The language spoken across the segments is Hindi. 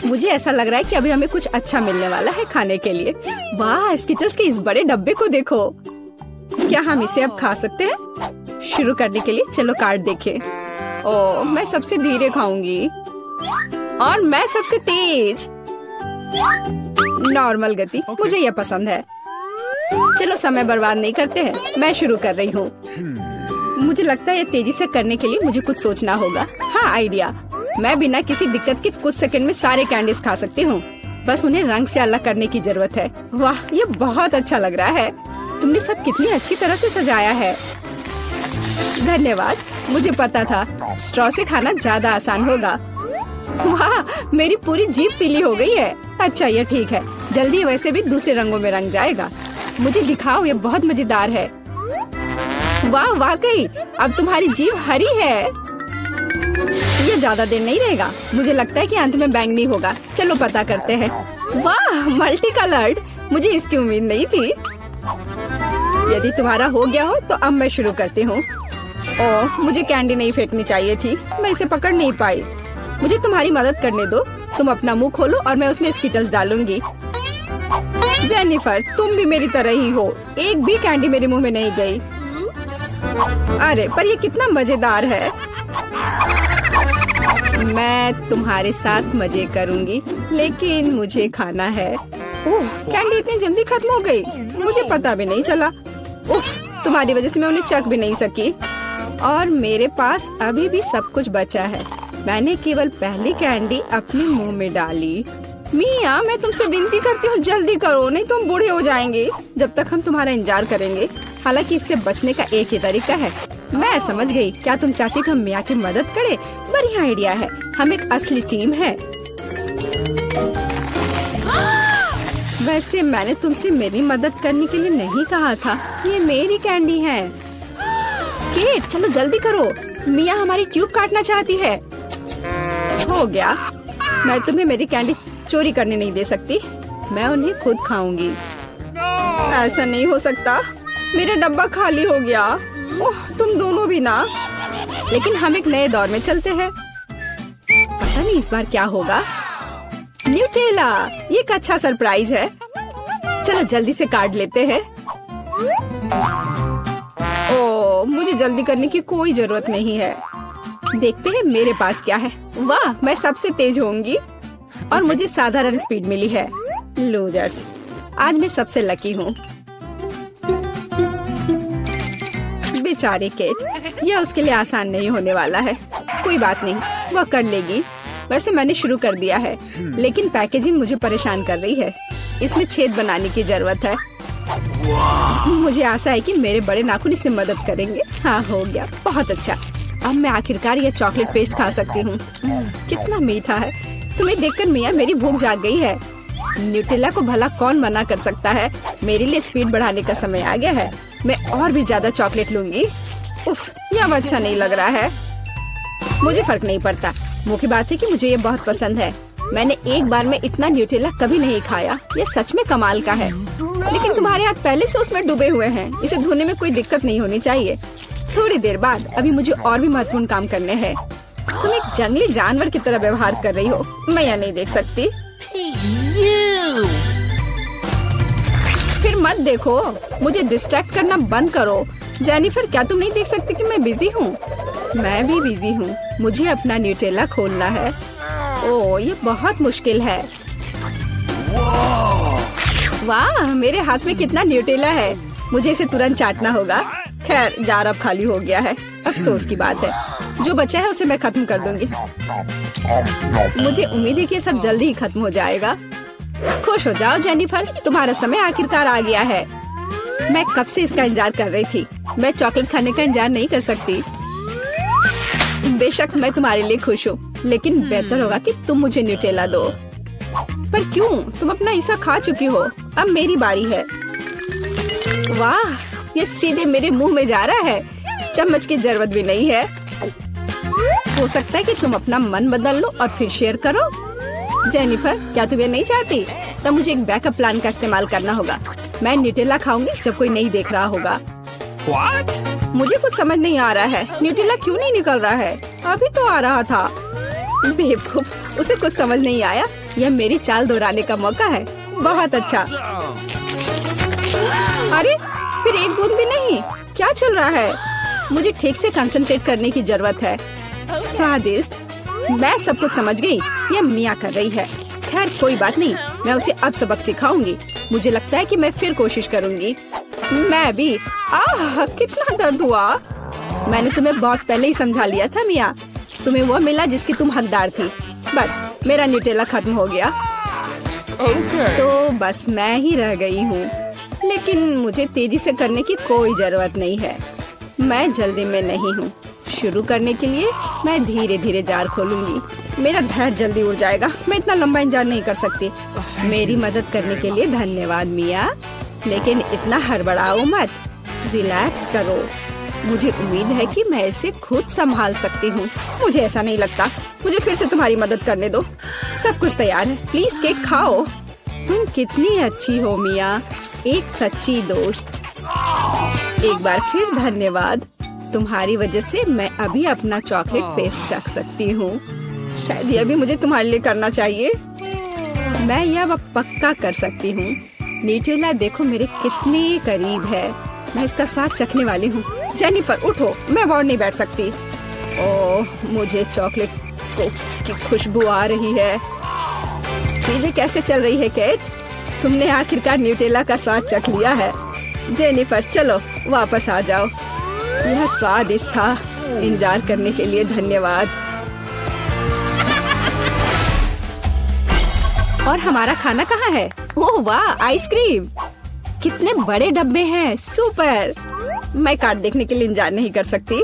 मुझे ऐसा लग रहा है कि अभी हमें कुछ अच्छा मिलने वाला है खाने के लिए। वाह, स्किटल्स के इस बड़े डब्बे को देखो। क्या हम इसे अब खा सकते हैं? शुरू करने के लिए चलो कार्ड देखें। ओह, मैं सबसे धीरे खाऊंगी और मैं सबसे तेज। नॉर्मल गति, मुझे यह पसंद है। चलो समय बर्बाद नहीं करते हैं, मैं शुरू कर रही हूँ। मुझे लगता है ये तेजी से करने के लिए मुझे कुछ सोचना होगा। हाँ, आइडिया। मैं बिना किसी दिक्कत के कुछ सेकंड में सारे कैंडीज खा सकती हूँ। बस उन्हें रंग से अलग करने की जरूरत है। वाह, ये बहुत अच्छा लग रहा है। तुमने सब कितनी अच्छी तरह से सजाया है। धन्यवाद। मुझे पता था स्ट्रॉ से खाना ज्यादा आसान होगा। वाह, मेरी पूरी जीभ पीली हो गई है। अच्छा, ये ठीक है। जल्दी वैसे भी दूसरे रंगों में रंग जाएगा। मुझे दिखाओ, ये बहुत मजेदार है। वाह, वाकई अब तुम्हारी जीभ हरी है। ये ज्यादा देर नहीं रहेगा। मुझे लगता है कि अंत में बैंगनी होगा। चलो पता करते हैं। वाह, मल्टी कलर्ड। मुझे इसकी उम्मीद नहीं थी। यदि तुम्हारा हो गया हो तो अब मैं शुरू करती हूँ। ओह, मुझे कैंडी नहीं फेंकनी चाहिए थी। मैं इसे पकड़ नहीं पाई। मुझे तुम्हारी मदद करने दो। तुम अपना मुंह खोलो और मैं उसमें स्किटल्स डालूंगी। जेनिफर, तुम भी मेरी तरह ही हो। एक भी कैंडी मेरे मुंह में नहीं गई। अरे, पर ये कितना मजेदार है। मैं तुम्हारे साथ मजे करूंगी, लेकिन मुझे खाना है। ओह, कैंडी इतनी जल्दी खत्म हो गई। मुझे पता भी नहीं चला। उफ, तुम्हारी वजह से मैं उन्हें चख भी नहीं सकी। और मेरे पास अभी भी सब कुछ बचा है। मैंने केवल पहली कैंडी अपने मुंह में डाली। मिया, मैं तुमसे विनती करती हूँ, जल्दी करो, नहीं तो हम बूढ़े हो जाएंगे जब तक हम तुम्हारा इंतजार करेंगे। हालांकि इससे बचने का एक ही तरीका है। मैं समझ गई। क्या तुम चाहती कि हम मिया की मदद करें? बढ़िया आइडिया है। हम एक असली टीम है। वैसे मैंने तुमसे मेरी मदद करने के लिए नहीं कहा था। ये मेरी कैंडी है। केट, चलो जल्दी करो। मिया हमारी ट्यूब काटना चाहती है। हो गया। मैं तुम्हें मेरी कैंडी चोरी करने नहीं दे सकती। मैं उन्हें खुद खाऊंगी। ऐसा नहीं हो सकता। मेरा डब्बा खाली हो गया। ओह, तुम दोनों भी ना। लेकिन हम एक नए दौर में चलते हैं। पता नहीं इस बार क्या होगा। न्यूटेला, ये एक अच्छा सरप्राइज है। चलो जल्दी से काट लेते हैं। ओह, मुझे जल्दी करने की कोई जरूरत नहीं है। देखते हैं मेरे पास क्या है। वाह, मैं सबसे तेज होंगी और मुझे साधारण स्पीड मिली है। लूजर्स, आज मैं सबसे लकी हूँ। बेचारी केट, यह उसके लिए आसान नहीं होने वाला है। कोई बात नहीं, वह कर लेगी। वैसे मैंने शुरू कर दिया है, लेकिन पैकेजिंग मुझे परेशान कर रही है। इसमें छेद बनाने की जरूरत है। मुझे आशा है कि मेरे बड़े नाखून इससे मदद करेंगे। हाँ, हो गया। बहुत अच्छा। अब मैं आखिरकार यह चॉकलेट पेस्ट खा सकती हूँ। कितना मीठा है। तुम्हें देखकर मिया मेरी भूख जाग गई है। न्यूटेला को भला कौन मना कर सकता है। मेरे लिए स्पीड बढ़ाने का समय आ गया है। मैं और भी ज्यादा चॉकलेट लूंगी। उफ, यह अच्छा नहीं लग रहा है। मुझे फर्क नहीं पड़ता। मुख्य बात है कि मुझे ये बहुत पसंद है। मैंने एक बार में इतना न्यूटेला कभी नहीं खाया। ये सच में कमाल का है। लेकिन तुम्हारे हाथ पहले से उसमें डूबे हुए हैं। इसे धोने में कोई दिक्कत नहीं होनी चाहिए। थोड़ी देर बाद अभी मुझे और भी महत्वपूर्ण काम करने हैं। तुम एक जंगली जानवर की तरह व्यवहार कर रही हो। मैं यह नहीं देख सकती। फिर मत देखो। मुझे डिस्ट्रैक्ट करना बंद करो। जेनिफर, क्या तुम नहीं देख सकती कि मैं बिजी हूँ? मैं भी बिजी हूँ। मुझे अपना न्यूटेला खोलना है। ओह, ये बहुत मुश्किल है। वाह, मेरे हाथ में कितना न्यूटेला है। मुझे इसे तुरंत चाटना होगा। खैर, जार अब खाली हो गया है। अफसोस की बात है। जो बचा है उसे मैं खत्म कर दूंगी। मुझे उम्मीद है कि ये सब जल्दी ही खत्म हो जाएगा। खुश हो जाओ जेनिफर, तुम्हारा समय आखिरकार आ गया है। मैं कब से इसका इंतजार कर रही थी। मैं चॉकलेट खाने का इंतजार नहीं कर सकती। बेशक मैं तुम्हारे लिए खुश हूँ, लेकिन बेहतर होगा कि तुम मुझे न्यूटेला दो। पर क्यों? तुम अपना हिस्सा खा चुकी हो। अब मेरी बारी है। वाह, ये सीधे मेरे मुंह में जा रहा है। चम्मच की जरूरत भी नहीं है। हो सकता है कि तुम अपना मन बदल लो और फिर शेयर करो। जेनिफर, क्या तुम ये नहीं चाहती? तब मुझे एक बैकअप प्लान का इस्तेमाल करना होगा। मैं न्यूटेला खाऊंगी जब कोई नहीं देख रहा होगा। What? मुझे कुछ समझ नहीं आ रहा है। न्यूटेला क्यों नहीं निकल रहा है? अभी तो आ रहा था। बेवकूफ, उसे कुछ समझ नहीं आया। यह मेरी चाल दोहराने का मौका है। बहुत अच्छा। अरे फिर एक बूंद भी नहीं। क्या चल रहा है? मुझे ठीक से कंसंट्रेट करने की जरूरत है। स्वादिष्ट। मैं सब कुछ समझ गई। यह मिया कर रही है। खैर कोई बात नहीं, मैं उसे अब सबक सिखाऊंगी। मुझे लगता है कि मैं फिर कोशिश करूंगी। मैं भी। आह कितना दर्द हुआ। मैंने तुम्हें बहुत पहले ही समझा लिया था मिया। तुम्हें वो मिला जिसकी तुम हकदार थी। बस मेरा न्यूटेला खत्म हो गया। तो बस मैं ही रह गई हूँ। लेकिन मुझे तेजी से करने की कोई जरूरत नहीं है। मैं जल्दी में नहीं हूँ। शुरू करने के लिए मैं धीरे धीरे जार खोलूंगी। मेरा धैर्य जल्दी उड़ जाएगा। मैं इतना लंबा इंतजार नहीं कर सकती। मेरी मदद करने के लिए धन्यवाद मिया, लेकिन इतना हड़बड़ाओ मत। रिलैक्स करो। मुझे उम्मीद है कि मैं इसे खुद संभाल सकती हूँ। मुझे ऐसा नहीं लगता। मुझे फिर से तुम्हारी मदद करने दो। सब कुछ तैयार है। प्लीज केक खाओ। तुम कितनी अच्छी हो मिया, एक सच्ची दोस्त। एक बार फिर धन्यवाद। तुम्हारी वजह से मैं अभी अपना चॉकलेट पेस्ट चख सकती हूँ। शायद यह भी मुझे तुम्हारे लिए करना चाहिए। मैं यह पक्का कर सकती हूँ। न्यूटेला देखो मेरे कितने करीब है। मैं इसका स्वाद चखने वाली हूँ। जेनिफर उठो, मैं और नहीं बैठ सकती। ओह मुझे चॉकलेट की खुशबू आ रही है। चीजें कैसे चल रही है केट? तुमने आखिरकार न्यूटेला का स्वाद चख लिया है। जेनिफर चलो वापस आ जाओ। यह स्वादिष्ट था। इंतजार करने के लिए धन्यवाद। और हमारा खाना कहाँ है? ओह वाह, आइसक्रीम। कितने बड़े डब्बे हैं। सुपर। मैं कार्ड देखने के लिए इंतजार नहीं कर सकती।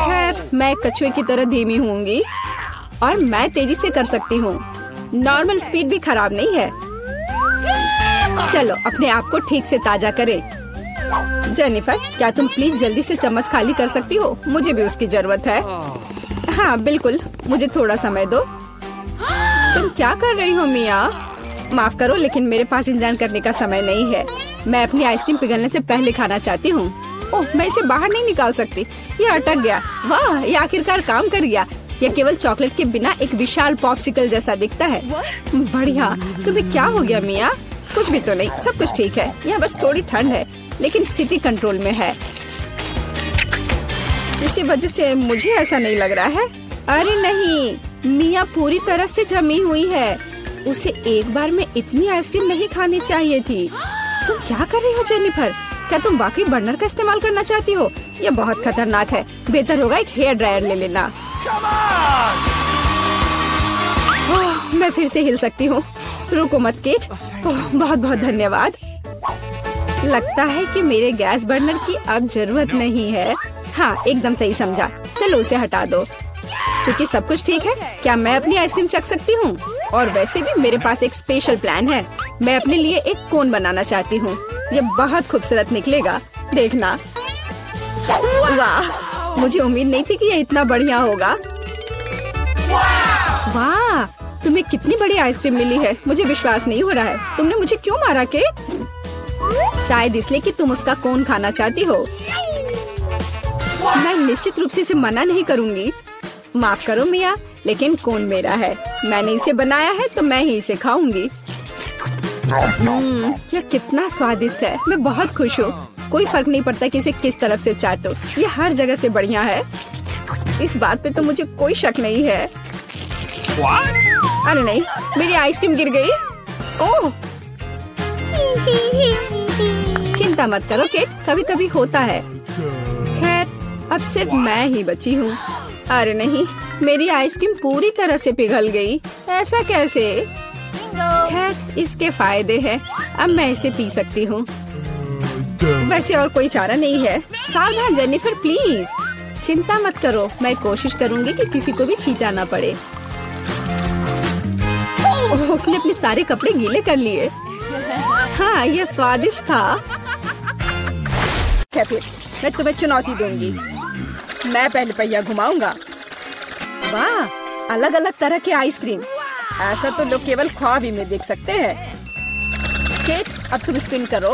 खैर मैं कछुए की तरह धीमी होंगी और मैं तेजी से कर सकती हूँ। नॉर्मल स्पीड भी खराब नहीं है। चलो अपने आप को ठीक से ताजा करें। जेनिफर क्या तुम प्लीज जल्दी से चम्मच खाली कर सकती हो? मुझे भी उसकी जरूरत है। हाँ बिल्कुल, मुझे थोड़ा समय दो। तुम क्या कर रही हो मिया? माफ करो लेकिन मेरे पास इंतजार करने का समय नहीं है। मैं अपनी आइसक्रीम पिघलने से पहले खाना चाहती हूँ। ओह मैं इसे बाहर नहीं निकाल सकती। ये अटक गया। वाह ये आखिरकार काम कर गया। यह केवल चॉकलेट के बिना एक विशाल पॉप्सिकल जैसा दिखता है। बढ़िया। तुम्हें क्या हो गया मिया? कुछ भी तो नहीं, सब कुछ ठीक है। यहाँ बस थोड़ी ठंड है लेकिन स्थिति कंट्रोल में है। इसी वजह से मुझे ऐसा नहीं लग रहा है। अरे नहीं, मिया पूरी तरह से जमी हुई है। उसे एक बार में इतनी आइसक्रीम नहीं खानी चाहिए थी। तुम क्या कर रही हो जेनिफर? क्या तुम वाकई बर्नर का इस्तेमाल करना चाहती हो? यह बहुत खतरनाक है। बेहतर होगा एक हेयर ड्रायर ले लेना। मैं फिर से हिल सकती हूँ। रुको मत केट। बहुत बहुत धन्यवाद। लगता है कि मेरे गैस बर्नर की अब जरूरत नहीं है। हाँ एकदम सही समझा। चलो उसे हटा दो। क्योंकि सब कुछ ठीक है, क्या मैं अपनी आइसक्रीम चख सकती हूँ? और वैसे भी मेरे पास एक स्पेशल प्लान है। मैं अपने लिए एक कोन बनाना चाहती हूँ। ये बहुत खूबसूरत निकलेगा, देखना। वाह, मुझे उम्मीद नहीं थी कि ये इतना बढ़िया होगा। वाह, तुम्हें कितनी बड़ी आइसक्रीम मिली है। मुझे विश्वास नहीं हो रहा है। तुमने मुझे क्यों मारा के? शायद इसलिए कि तुम उसका कोन खाना चाहती हो। मैं निश्चित रूप से इसे मना नहीं करूँगी। माफ करो मिया, लेकिन कोन मेरा है। मैंने इसे बनाया है तो मैं ही इसे खाऊंगी। यह कितना स्वादिष्ट है। मैं बहुत खुश हूँ। कोई फर्क नहीं पड़ता कि इसे किस तरफ से चाटो। ये हर जगह से बढ़िया है। इस बात पे तो मुझे कोई शक नहीं है। अरे नहीं, मेरी आइसक्रीम गिर गई। ओह, चिंता मत करो केट, कभी कभी होता है। खैर अब सिर्फ मैं ही बची हूँ। अरे नहीं, मेरी आइसक्रीम पूरी तरह से पिघल गई। ऐसा कैसे? खैर इसके फायदे हैं। अब मैं इसे पी सकती हूँ। वैसे और कोई चारा नहीं है। सावधान जेनिफर प्लीज। चिंता मत करो, मैं कोशिश करूँगी कि किसी को भी छींटा ना पड़े। उसने अपने सारे कपड़े गीले कर लिए। हाँ यह स्वादिष्ट था। फिर मैं तुम्हें चुनौती दूंगी। मैं पहले पहिया घुमाऊंगा। वाह, अलग अलग तरह की आइसक्रीम। ऐसा तो लोग केवल ख्वाब ही में देख सकते हैं। केट, अब तुम स्पिन करो।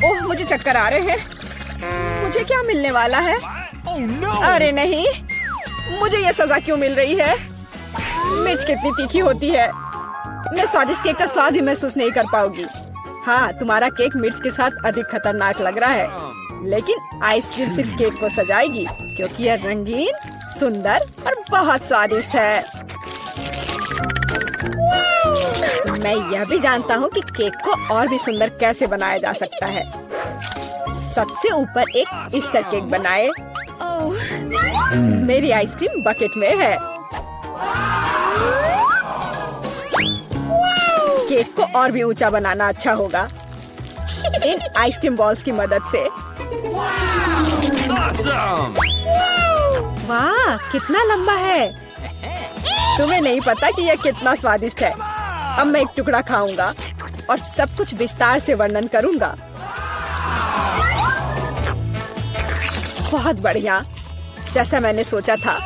ओह, मुझे चक्कर आ रहे हैं। मुझे क्या मिलने वाला है? अरे नहीं, मुझे ये सजा क्यों मिल रही है? मिर्च कितनी तीखी होती है। मैं स्वादिष्ट केक का स्वाद भी महसूस नहीं कर पाऊंगी। हाँ, तुम्हारा केक मिर्च के साथ अधिक खतरनाक लग रहा है, लेकिन आइसक्रीम सिर्फ केक को सजाएगी क्योंकि यह रंगीन, सुंदर और बहुत स्वादिष्ट है। मैं यह भी जानता हूँ कि केक को और भी सुंदर कैसे बनाया जा सकता है। सबसे ऊपर एक ईस्टर केक बनाए। मेरी आइसक्रीम बकेट में है। केक को और भी ऊंचा बनाना अच्छा होगा इन आइसक्रीम बॉल्स की मदद से। वाह, कितना लंबा है। तुम्हें नहीं पता कि यह कितना स्वादिष्ट है। अब मैं एक टुकड़ा खाऊंगा और सब कुछ विस्तार से वर्णन करूंगा। बहुत बढ़िया, जैसा मैंने सोचा था।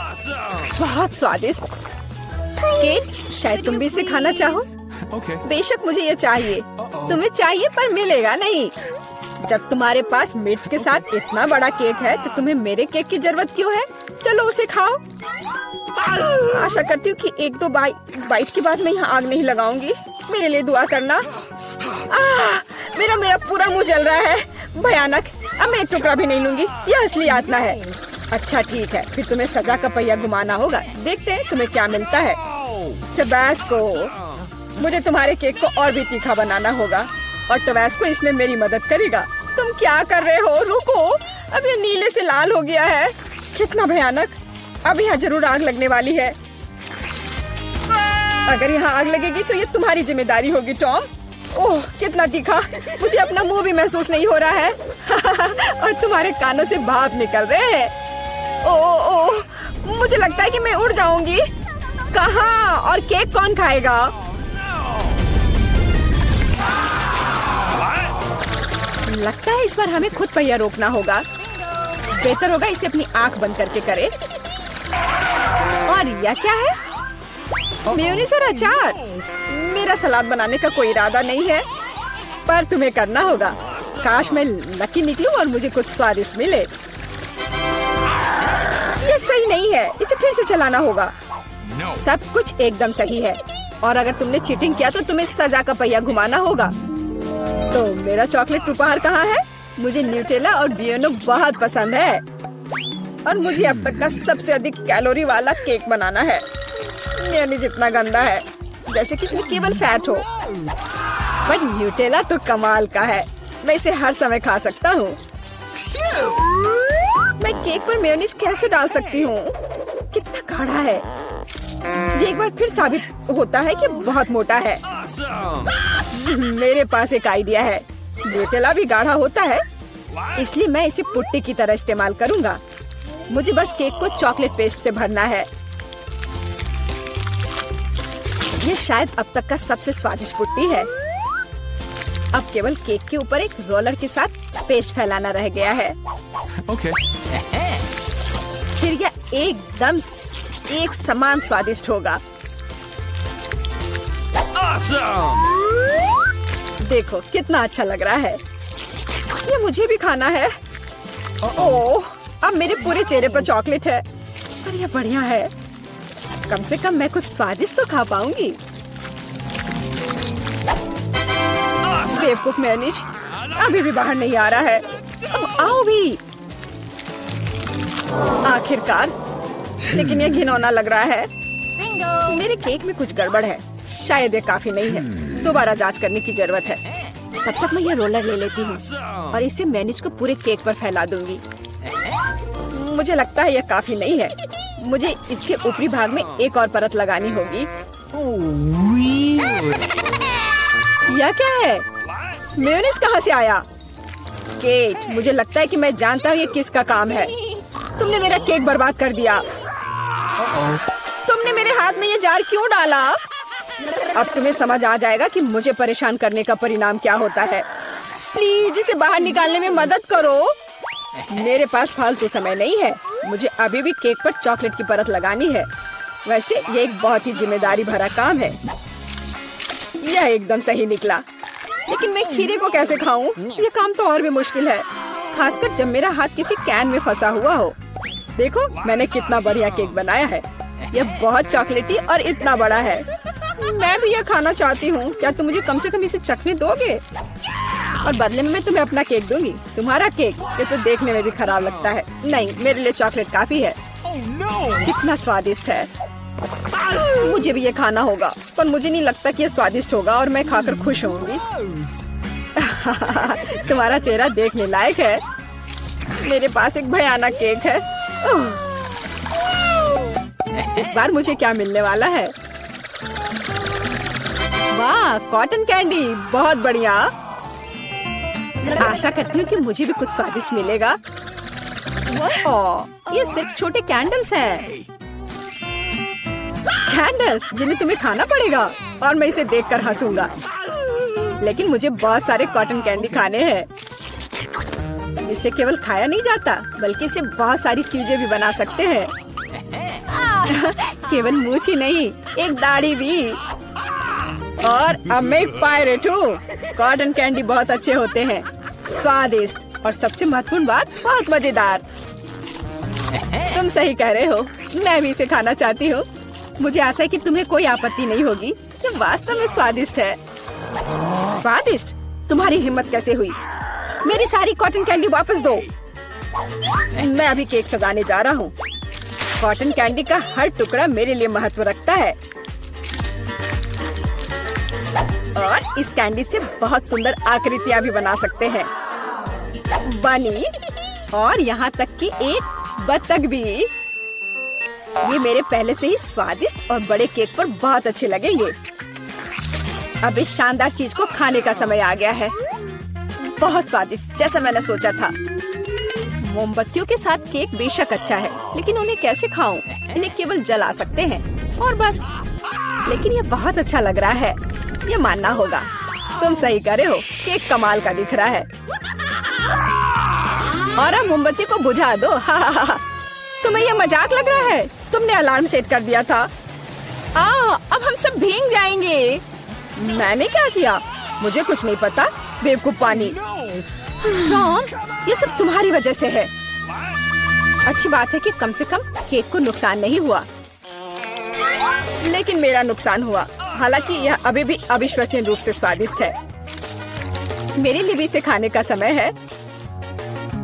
बहुत स्वादिष्ट केक। शायद तुम भी इसे खाना चाहो। बेशक मुझे ये चाहिए। तुम्हें चाहिए पर मिलेगा नहीं। जब तुम्हारे पास मिर्च के साथ इतना बड़ा केक है तो तुम्हें मेरे केक की जरूरत क्यों है? चलो उसे खाओ। आशा करती हूँ कि एक दो बाइट के बाद मैं यहाँ आग नहीं लगाऊंगी। मेरे लिए दुआ करना। मेरा पूरा मुंह जल रहा है। भयानक। अब मैं एक टुकड़ा भी नहीं लूंगी। यह असली यातना है। अच्छा ठीक है, फिर तुम्हें सजा का पहिया घुमाना होगा। देखते हैं तुम्हें क्या मिलता है। टबैस्को। मुझे तुम्हारे केक को और भी तीखा बनाना होगा और टबैस्को इसमें मेरी मदद करेगा। तुम क्या कर रहे हो? रुको, अब ये नीले से लाल हो गया है। कितना भयानक। अब यहाँ जरूर आग लगने वाली है। अगर यहाँ आग लगेगी तो ये तुम्हारी जिम्मेदारी होगी टॉम। ओह, कितना तीखा। मुझे अपना मुंह भी महसूस नहीं हो रहा है। और तुम्हारे कानों से भाप निकल रहे हैं। ओह, मुझे लगता है कि मैं उड़ जाऊंगी। कहाँ? और केक कौन खाएगा? लगता है इस बार हमें खुद पहिया रोकना होगा। बेहतर होगा इसे अपनी आंख बंद करके करे। और यह क्या है? मेयोनीज और अचार। मेरा सलाद बनाने का कोई इरादा नहीं है, पर तुम्हें करना होगा। काश मैं लकी निकलूं और मुझे कुछ स्वादिष्ट मिले। यह सही नहीं है, इसे फिर से चलाना होगा। सब कुछ एकदम सही है, और अगर तुमने चीटिंग किया तो तुम्हें सजा का पहिया घुमाना होगा। तो मेरा चॉकलेट उपहार कहाँ है? मुझे न्यूटेला और बियोनो बहुत पसंद है, और मुझे अब तक का सबसे अधिक कैलोरी वाला केक बनाना है। मेयोनीज जितना गंदा है, जैसे कि इसमें केवल फैट हो। पर न्यूटेला तो कमाल का है। मैं इसे हर समय खा सकता हूँ। मैं केक पर मेयोनीज कैसे डाल सकती हूँ? कितना गाढ़ा है। ये एक बार फिर साबित होता है कि बहुत मोटा है। मेरे पास एक आइडिया है। न्यूटेला भी गाढ़ा होता है, इसलिए मैं इसे पुट्टी की तरह इस्तेमाल करूंगा। मुझे बस केक को चॉकलेट पेस्ट से भरना है। ये शायद अब तक का सबसे स्वादिष्ट पुट्टी है। अब केवल केक के ऊपर एक रोलर के साथ पेस्ट फैलाना रह गया है। फिर यह एकदम एक समान स्वादिष्ट होगा। देखो कितना अच्छा लग रहा है। ये मुझे भी खाना है। ओह, अब मेरे पूरे चेहरे पर चॉकलेट है। पर यह बढ़िया है। कम से कम मैं कुछ स्वादिष्ट तो खा पाऊंगी। बेवकूफ मेयोनीज अभी भी बाहर नहीं आ रहा है। अब आओ भी। आखिरकार, लेकिन यह घिनौना लग रहा है। मेरे केक में कुछ गड़बड़ है। शायद ये काफी नहीं है। दोबारा जांच करने की जरूरत है। तब तक मैं यह रोलर ले लेती हूँ और इसे मेयोनीज को पूरे केक पर फैला दूंगी। मुझे लगता है यह काफी नहीं है। मुझे इसके ऊपरी भाग में एक और परत लगानी होगी। यह क्या है? मेयोनीज कहाँ से आया? केक, मुझे लगता है कि मैं जानता हूँ ये किसका काम है। तुमने मेरा केक बर्बाद कर दिया। तुमने मेरे हाथ में ये जार क्यों डाला? अब तुम्हें समझ आ जाएगा कि मुझे परेशान करने का परिणाम क्या होता है। प्लीज इसे बाहर निकालने में मदद करो। मेरे पास फालतू समय नहीं है। मुझे अभी भी केक पर चॉकलेट की परत लगानी है। वैसे ये एक बहुत ही जिम्मेदारी भरा काम है। यह एकदम सही निकला, लेकिन मैं खीरे को कैसे खाऊं? यह काम तो और भी मुश्किल है, खासकर जब मेरा हाथ किसी कैन में फंसा हुआ हो। देखो मैंने कितना बढ़िया केक बनाया है। ये बहुत चॉकलेटी और इतना बड़ा है। मैं भी ये खाना चाहती हूँ। क्या तुम मुझे कम से कम इसे चखने दोगे? और बदले में मैं तुम्हें अपना केक दूंगी। तुम्हारा केक ये तो देखने में भी खराब लगता है। नहीं, मेरे लिए चॉकलेट काफी है। कितना स्वादिष्ट है। मुझे भी ये खाना होगा, पर मुझे नहीं लगता कि ये स्वादिष्ट होगा और मैं खाकर खुश होंगी। तुम्हारा चेहरा देखने लायक है। मेरे पास एक भयानक केक है। इस बार मुझे क्या मिलने वाला है? वाह, कॉटन कैंडी, बहुत बढ़िया। आशा करती हूँ कि मुझे भी कुछ स्वादिष्ट मिलेगा। ओह, ये सिर्फ छोटे कैंडल्स हैं। कैंडल्स जिन्हें तुम्हें खाना पड़ेगा और मैं इसे देखकर हंसूंगा। लेकिन मुझे बहुत सारे कॉटन कैंडी खाने हैं। इसे केवल खाया नहीं जाता, बल्कि इसे बहुत सारी चीजें भी बना सकते हैं। केवल मूंछ ही नहीं, एक दाढ़ी भी। और अब मैं एक पायरेट हूँ। कॉटन कैंडी बहुत अच्छे होते हैं, स्वादिष्ट और सबसे महत्वपूर्ण बात, बहुत मजेदार। तुम सही कह रहे हो, मैं भी इसे खाना चाहती हूँ। मुझे आशा है कि तुम्हें कोई आपत्ति नहीं होगी। ये वास्तव में स्वादिष्ट है। स्वादिष्ट? तुम्हारी हिम्मत कैसे हुई? मेरी सारी कॉटन कैंडी वापस दो। मैं अभी केक सजाने जा रहा हूँ। कॉटन कैंडी का हर टुकड़ा मेरे लिए महत्व रखता है। और इस कैंडी से बहुत सुंदर आकृतियाँ भी बना सकते हैं। बनी, और यहाँ तक कि एक बत्तख भी। ये मेरे पहले से ही स्वादिष्ट और बड़े केक पर बहुत अच्छे लगेंगे। अब इस शानदार चीज को खाने का समय आ गया है। बहुत स्वादिष्ट, जैसा मैंने सोचा था। मोमबत्तियों के साथ केक बेशक अच्छा है, लेकिन उन्हें कैसे खाऊं? इन्हें केवल जला सकते हैं और बस। लेकिन ये बहुत अच्छा लग रहा है, ये मानना होगा। तुम सही कह रहे हो, केक कमाल का दिख रहा है। और अब मोमबत्ती को बुझा दो। तुम्हें ये मजाक लग रहा है? तुमने अलार्म सेट कर दिया था। अब हम सब भीग जाएंगे। मैंने क्या किया? मुझे कुछ नहीं पता, बेवकूफ पानी। टॉम, ये सब तुम्हारी वजह से है। अच्छी बात है कि कम से कम केक को नुकसान नहीं हुआ, लेकिन मेरा नुकसान हुआ। हालांकि यह अभी भी अविश्वसनीय रूप से स्वादिष्ट है। मेरे लिए भी इसे खाने का समय है।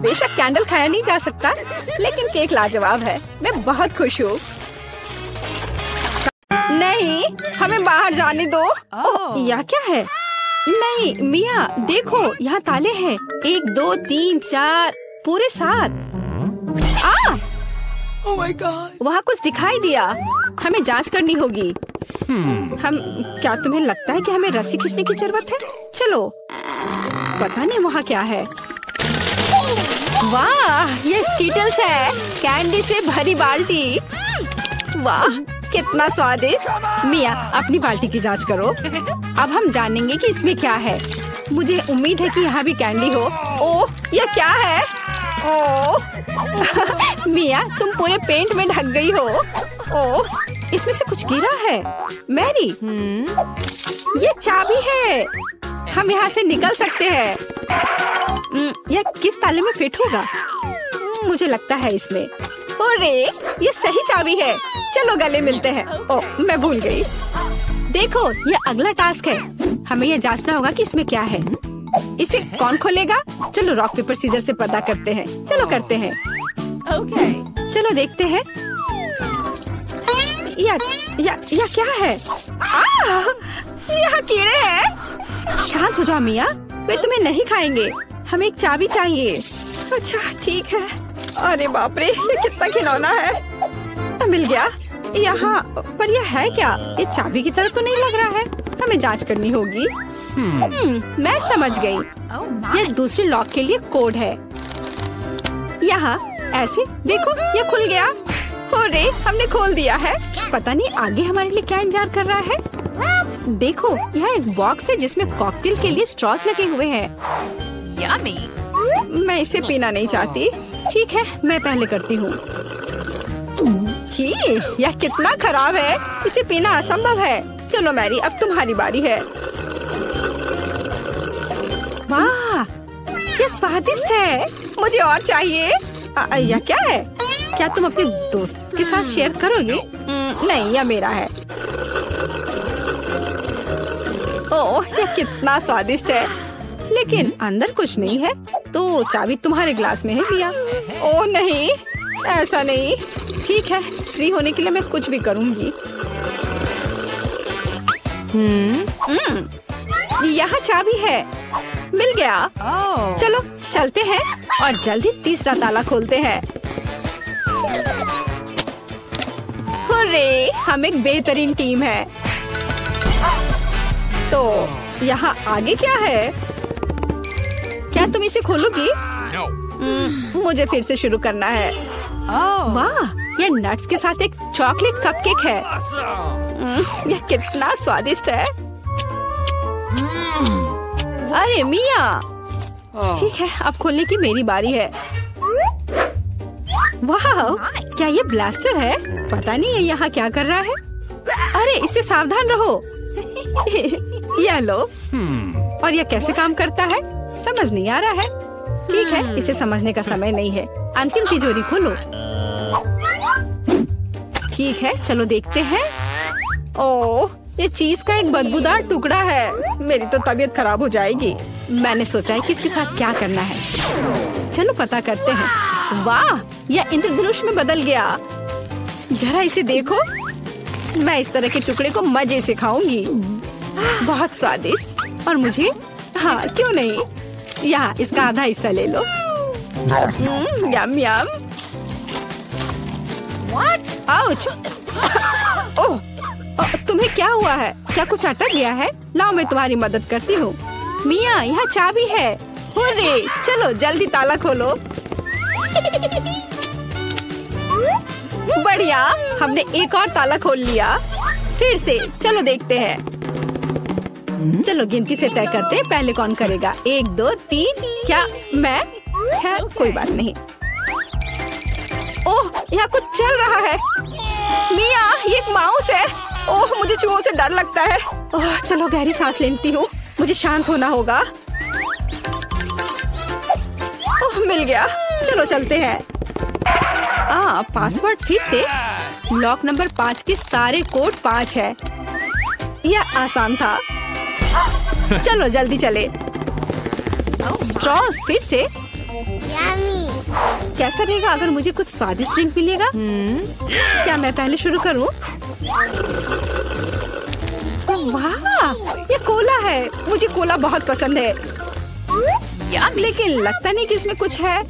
बेशक कैंडल खाया नहीं जा सकता, लेकिन केक लाजवाब है। मैं बहुत खुश हूँ। नहीं, हमें बाहर जाने दो। यह क्या है? नहीं मिया, देखो यहाँ ताले हैं। 1 2 3 4, पूरे 7। Oh my God! वहाँ कुछ दिखाई दिया। हमें जांच करनी होगी। क्या तुम्हें लगता है कि हमें रस्सी खींचने की जरूरत है? चलो। पता नहीं वहाँ क्या है। वाह, ये स्कीटल्स है, कैंडी से भरी बाल्टी। वाह, कितना स्वादिष्ट। मिया, अपनी बाल्टी की जांच करो। अब हम जानेंगे कि इसमें क्या है। मुझे उम्मीद है कि यहाँ भी कैंडी हो। ओह, ये क्या है? ओह मिया, तुम पूरे पेंट में ढक गई हो। ओह, इसमें से कुछ गिरा है। मैरी, ये चाबी है। हम यहाँ से निकल सकते हैं। यह किस ताले में फिट होगा? मुझे लगता है इसमें। अरे, ये सही चाबी है। चलो गले मिलते हैं। ओह, मैं भूल गई। देखो, ये अगला टास्क है। हमें यह जांचना होगा कि इसमें क्या है। इसे कौन खोलेगा? चलो रॉक पेपर सीजर से पता करते हैं। चलो करते हैं। Okay. चलो देखते हैं। या क्या है? यहाँ कीड़े हैं। शांत हो जाओ मिया, वे तुम्हें नहीं खाएंगे। हमें एक चाबी चाहिए। अच्छा ठीक है। अरे बाप रे, ये कितना खिलौना है। मिल गया। यहाँ पर यह है क्या? ये चाबी की तरह तो नहीं लग रहा है। हमें जांच करनी होगी। मैं समझ गई। यह दूसरे लॉक के लिए कोड है। यहाँ ऐसे देखो, ये खुल गया। अरे, हमने खोल दिया है। पता नहीं आगे हमारे लिए क्या इंतजार कर रहा है। देखो, यहाँ एक बॉक्स है जिसमें कॉकटेल के लिए स्ट्रॉस लगे हुए हैं। Yummy. मैं इसे पीना नहीं चाहती। ठीक है, मैं पहले करती हूँ। छी, यह कितना खराब है। इसे पीना असंभव है। चलो मैरी, अब तुम्हारी बारी है। वाह, ये स्वादिष्ट है। मुझे और चाहिए। यह क्या है? क्या तुम अपने दोस्त के साथ शेयर करोगे? नहीं, यह मेरा है। ओह, यह कितना स्वादिष्ट है, लेकिन अंदर कुछ नहीं है। तो चाबी तुम्हारे ग्लास में है मिया। ओह नहीं, ऐसा नहीं। ठीक है, फ्री होने के लिए मैं कुछ भी करूंगी। यहाँ चाबी है, मिल गया। चलो चलते हैं और जल्दी तीसरा ताला खोलते हैं। हुर्रे, हम एक बेहतरीन टीम है। तो यहाँ आगे क्या है? क्या तुम इसे खोलोगी? मुझे फिर से शुरू करना है। वाह, यह नट्स के साथ एक चॉकलेट कपकेक है। यह कितना स्वादिष्ट है। अरे मिया, ठीक है, अब खोलने की मेरी बारी है। वाह, क्या ये ब्लास्टर है? पता नहीं ये यहाँ क्या कर रहा है। अरे इससे सावधान रहो। यह लो। और यह कैसे काम करता है समझ नहीं आ रहा है। ठीक है, इसे समझने का समय नहीं है। अंतिम तिजोरी खोलो। ठीक है, चलो देखते हैं। ओह, ये चीज का एक बदबूदार टुकड़ा है। मेरी तो तबीयत खराब हो जाएगी। मैंने सोचा है किसके साथ क्या करना है। चलो पता करते हैं। वाह, यह इंद्रधनुष में बदल गया। जरा इसे देखो। मैं इस तरह के टुकड़े को मजे से खाऊंगी। बहुत स्वादिष्ट। और मुझे, हाँ क्यों नहीं, यहाँ इसका आधा हिस्सा ले लो। यम यम। आउच। ओह, तुम्हें क्या हुआ है? क्या कुछ अटक गया है? लाओ मैं तुम्हारी मदद करती हूँ। मिया, यहाँ चाबी है। हुर्रे, चलो जल्दी ताला खोलो। बढ़िया, हमने एक और ताला खोल लिया। फिर से चलो देखते हैं। चलो गिनती से तय करते हैं पहले कौन करेगा। 1 2 3। क्या मैं? खैर कोई बात नहीं। ओह, यहाँ कुछ चल रहा है। मिया, ये एक माउस है। ओह, मुझे चूहों से डर लगता है। ओह, चलो गहरी सांस लेती हूँ। मुझे शांत होना होगा। ओह, मिल गया। चलो चलते हैं। पासवर्ड फिर से। लॉक नंबर 5 के सारे कोड 5 है। यह आसान था। चलो जल्दी चले। स्ट्रॉस फिर से। कैसा रहेगा अगर मुझे कुछ स्वादिष्ट ड्रिंक मिलेगा? क्या मैं पहले शुरू करूं? वाह, ये कोला है। मुझे कोला बहुत पसंद है। लेकिन लगता नहीं कि इसमें कुछ है।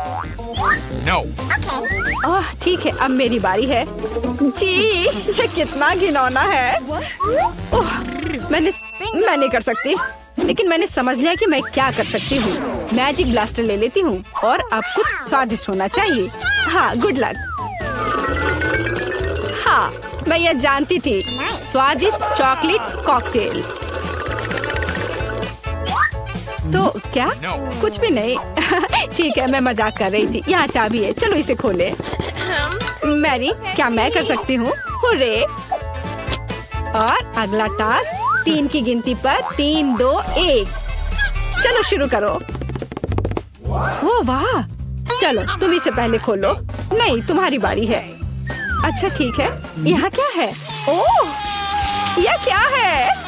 ओह, ठीक है, अब मेरी बारी है। जी, ये कितना घिनौना है। ओह, मैं नहीं कर सकती। लेकिन मैंने समझ लिया कि मैं क्या कर सकती हूँ। मैजिक ब्लास्टर ले लेती हूँ और अब कुछ स्वादिष्ट होना चाहिए। हाँ, गुड लक। हाँ, मैं यह जानती थी। स्वादिष्ट चॉकलेट कॉकटेल। तो क्या? कुछ भी नहीं। ठीक है, मैं मजाक कर रही थी। यहाँ चाबी है, चलो इसे खोले। मैरी, क्या मैं कर सकती हूँ? हुर्रे! और अगला टास्क 3 की गिनती पर 3 2 1। चलो शुरू करो। ओ वाह, चलो तुम इसे पहले खोलो। नहीं, तुम्हारी बारी है। अच्छा ठीक है, यहाँ क्या है? ओह, यह क्या है?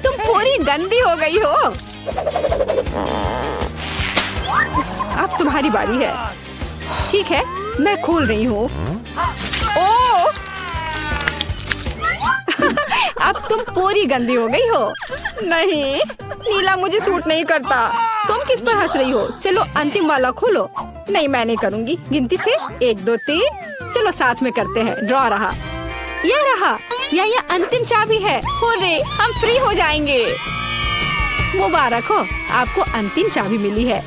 तुम पूरी गंदी हो गई हो। अब तुम्हारी बारी है। ठीक है, मैं खोल रही हूँ। ओह, अब तुम पूरी गंदी हो गई हो। नहीं, नीला मुझे सूट नहीं करता। तुम किस पर हंस रही हो? चलो अंतिम वाला खोलो। नहीं, मैं नहीं करूँगी। गिनती से 1 2 3। चलो साथ में करते हैं। ड्रॉ रहा। यह रहा। यह अंतिम चाबी है। हुर्रे, हम फ्री हो जाएंगे। मुबारक हो, आपको अंतिम चाबी मिली है।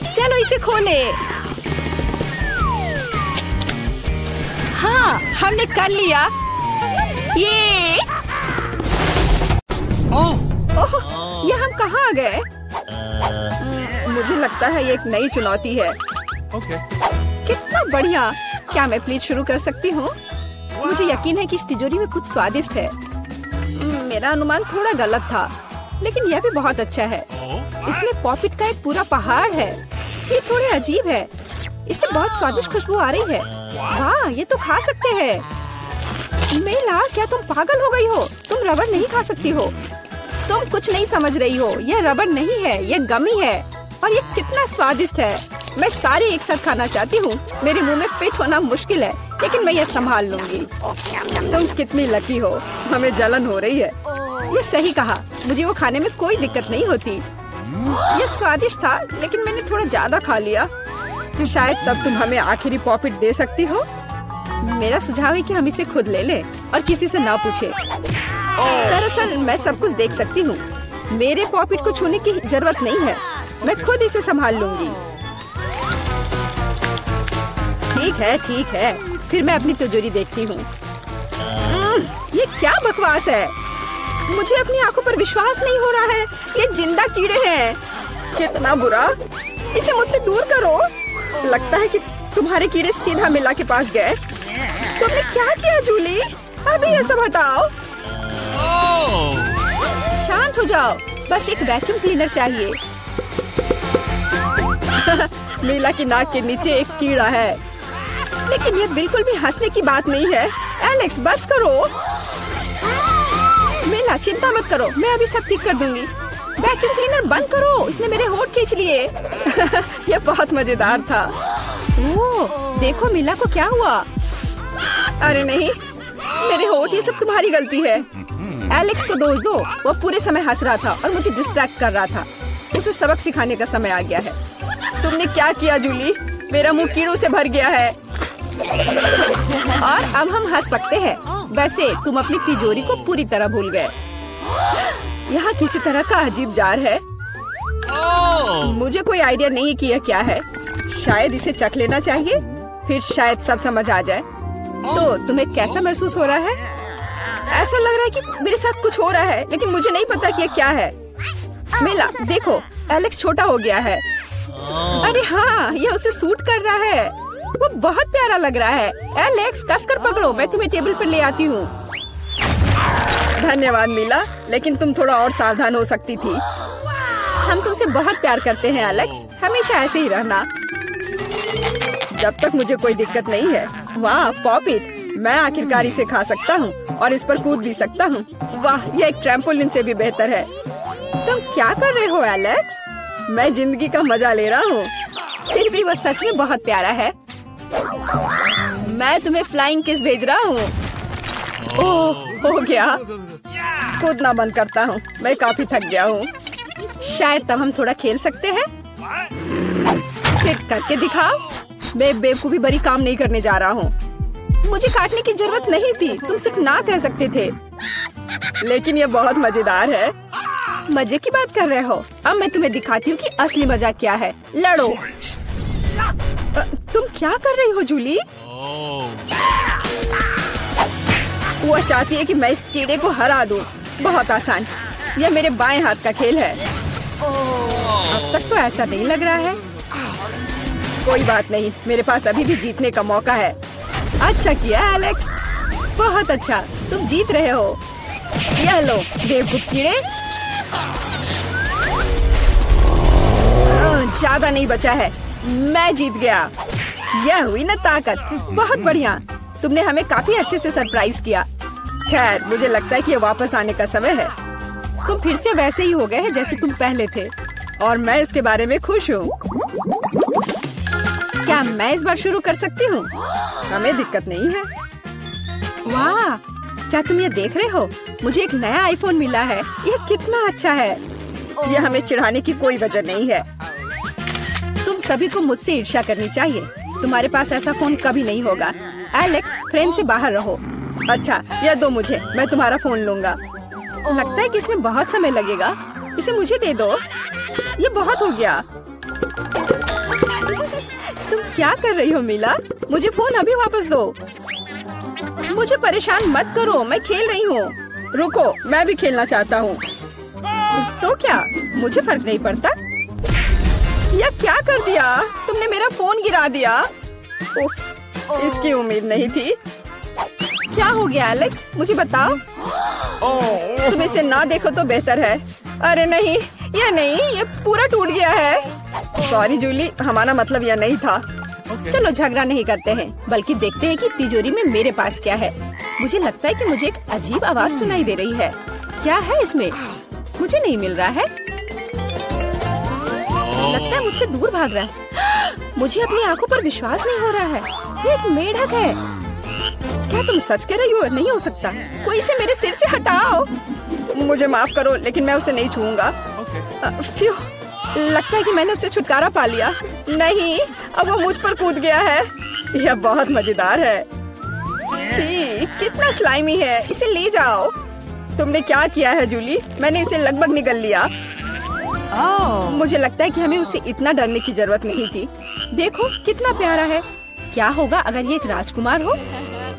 चलो इसे खोले। हाँ, हमने कर लिया। ये ओह, ये हम कहाँ आ गए? मुझे लगता है ये एक नई चुनौती है। कितना बढ़िया। क्या मैं प्लीज शुरू कर सकती हूँ? मुझे यकीन है कि इस तिजोरी में कुछ स्वादिष्ट है। मेरा अनुमान थोड़ा गलत था, लेकिन यह भी बहुत अच्छा है। इसमें पॉपिट का एक पूरा पहाड़ है। ये थोड़े अजीब है। इससे बहुत स्वादिष्ट खुशबू आ रही है। वाह, ये तो खा सकते हैं। मेला, क्या तुम पागल हो गई हो? तुम रबड़ नहीं खा सकती हो। तुम कुछ नहीं समझ रही हो। यह रबड़ नहीं है, यह गमी है और ये कितना स्वादिष्ट है। मैं सारे एक साथ खाना चाहती हूँ। मेरे मुंह में फिट होना मुश्किल है, लेकिन मैं ये संभाल लूंगी। तुम कितनी लकी हो। हमें जलन हो रही है। ये सही कहा, मुझे वो खाने में कोई दिक्कत नहीं होती। ये स्वादिष्ट था, लेकिन मैंने थोड़ा ज्यादा खा लिया। शायद तब तुम हमें आखिरी पॉपिट दे सकती हो। मेरा सुझाव है कि हम इसे खुद ले लें और किसी से ना पूछे। दरअसल मैं सब कुछ देख सकती हूँ। मेरे पॉपिट को छूने की जरूरत नहीं है। मैं खुद इसे संभाल लूंगी। ठीक है। फिर मैं अपनी तिजोरी देखती हूँ। ये क्या बकवास है? मुझे अपनी आंखों पर विश्वास नहीं हो रहा है। ये जिंदा कीड़े हैं। कितना बुरा। इसे मुझसे दूर करो। लगता है कि तुम्हारे कीड़े सीधा मिला के पास गए। तुमने क्या किया जूली? अभी ये सब हटाओ। शांत हो जाओ। बस एक वैक्यूम क्लीनर चाहिए। मीला की नाक के नीचे एक कीड़ा है, लेकिन ये बिल्कुल भी हंसने की बात नहीं है। एलेक्स, बस करो। मीला, चिंता मत करो, मैं अभी सब ठीक कर दूंगी। वैक्यूम क्लीनर बंद करो, इसने मेरे होंठ खींच लिए। ये बहुत मजेदार था। ओह, देखो मीला को क्या हुआ। अरे नहीं, मेरे होंठ, ये सब तुम्हारी गलती है। एलेक्स को दोष दो। वो पूरे समय हंस रहा था और मुझे डिस्ट्रैक्ट कर रहा था। उसे सबक सिखाने का समय आ गया है। तुमने क्या किया जूली? मेरा मुंह कीड़ों से भर गया है। और अब हम हंस सकते हैं। वैसे तुम अपनी तिजोरी को पूरी तरह भूल गए। यहाँ किसी तरह का अजीब जार है। मुझे कोई आइडिया नहीं कि यह क्या है। शायद इसे चख लेना चाहिए, फिर शायद सब समझ आ जाए। तो तुम्हें कैसा महसूस हो रहा है? ऐसा लग रहा है कि मेरे साथ कुछ हो रहा है, लेकिन मुझे नहीं पता कि यह क्या है। मीला, देखो, एलेक्स छोटा हो गया है। अरे हाँ, ये उसे सूट कर रहा है। वो बहुत प्यारा लग रहा है। एलेक्स, कसकर पकड़ो, मैं तुम्हें टेबल पर ले आती हूँ। धन्यवाद मीला, लेकिन तुम थोड़ा और सावधान हो सकती थी। हम तुमसे बहुत प्यार करते हैं एलेक्स, हमेशा ऐसे ही रहना। जब तक मुझे कोई दिक्कत नहीं है। वाह, पॉपिट, मैं आखिरकार इसे खा सकता हूँ और इस पर कूद भी सकता हूँ। वाह, ये एक ट्रैम्पोलिन से भी बेहतर है। तुम क्या कर रहे हो एलेक्स? मैं जिंदगी का मजा ले रहा हूँ। फिर भी वो सच में बहुत प्यारा है। मैं तुम्हें फ्लाइंग किस भेज रहा हूँ। ओह, हो गया। कूदना बंद करता हूँ, मैं काफी थक गया हूँ। शायद तब हम थोड़ा खेल सकते हैं। फिर करके दिखाओ। मैं बेवकूफी भरी काम नहीं करने जा रहा हूँ। मुझे काटने की जरूरत नहीं थी, तुम सिर्फ ना कह सकते थे। लेकिन ये बहुत मजेदार है। मजे की बात कर रहे हो? अब मैं तुम्हें दिखाती हूँ कि असली मजा क्या है। लड़ो। तुम क्या कर रही हो जूली? वो चाहती है कि मैं इस कीड़े को हरा दूं। बहुत आसान। यह मेरे बाएं हाथ का खेल है। अब तक तो ऐसा नहीं लग रहा है। कोई बात नहीं, मेरे पास अभी भी जीतने का मौका है। अच्छा किया एलेक्स, बहुत अच्छा, तुम जीत रहे हो। यह लो बेवकूफ कीड़े। ज्यादा नहीं बचा है, मैं जीत गया। यह हुई ना ताकत। बहुत बढ़िया, तुमने हमें काफी अच्छे से सरप्राइज किया। खैर, मुझे लगता है कि ये वापस आने का समय है। तुम फिर से वैसे ही हो गए हैं जैसे तुम पहले थे, और मैं इसके बारे में खुश हूँ। क्या मैं इस बार शुरू कर सकती हूँ? हमें दिक्कत नहीं है। वाह, क्या तुम ये देख रहे हो? मुझे एक नया आईफोन मिला है। यह कितना अच्छा है। यह हमें चिढ़ाने की कोई वजह नहीं है। तुम सभी को मुझसे ईर्ष्या करनी चाहिए। तुम्हारे पास ऐसा फोन कभी नहीं होगा। एलेक्स, फ्रेम से बाहर रहो। अच्छा, यह दो मुझे, मैं तुम्हारा फोन लूंगा। लगता है कि इसमें बहुत समय लगेगा। इसे मुझे दे दो। ये बहुत हो गया। तुम क्या कर रही हो मीला? मुझे फोन अभी वापस दो। मुझे परेशान मत करो, मैं खेल रही हूँ। रुको, मैं भी खेलना चाहता हूँ। तो क्या, मुझे फर्क नहीं पड़ता। यह क्या कर दिया? तुमने मेरा फोन गिरा दिया। उफ, इसकी उम्मीद नहीं थी। क्या हो गया एलेक्स, मुझे बताओ। तुम इसे ना देखो तो बेहतर है। अरे नहीं, ये पूरा टूट गया है। सॉरी जूली, हमारा मतलब यह नहीं था। चलो झगड़ा नहीं करते हैं, बल्कि देखते हैं कि तिजोरी में मेरे पास क्या है। मुझे लगता है कि मुझे एक अजीब आवाज सुनाई दे रही है। क्या है इसमें? मुझे नहीं मिल रहा है। लगता है मुझसे दूर भाग रहा है। मुझे अपनी आंखों पर विश्वास नहीं हो रहा है। ये एक मेढक है। क्या तुम सच कह रही हो? नहीं हो सकता। कोई इसे मेरे सिर से हटाओ। मुझे माफ करो, लेकिन मैं उसे नहीं छूऊंगा। फ्यू, लगता है कि मैंने उससे छुटकारा पा लिया। नहीं, अब वो मुझ पर कूद गया है। यह बहुत मजेदार है। छी, कितना स्लाइमी है। इसे ले जाओ। तुमने क्या किया है जूली? मैंने इसे लगभग निगल लिया। मुझे लगता है कि हमें उससे इतना डरने की जरूरत नहीं थी। देखो कितना प्यारा है। क्या होगा अगर ये एक राजकुमार हो?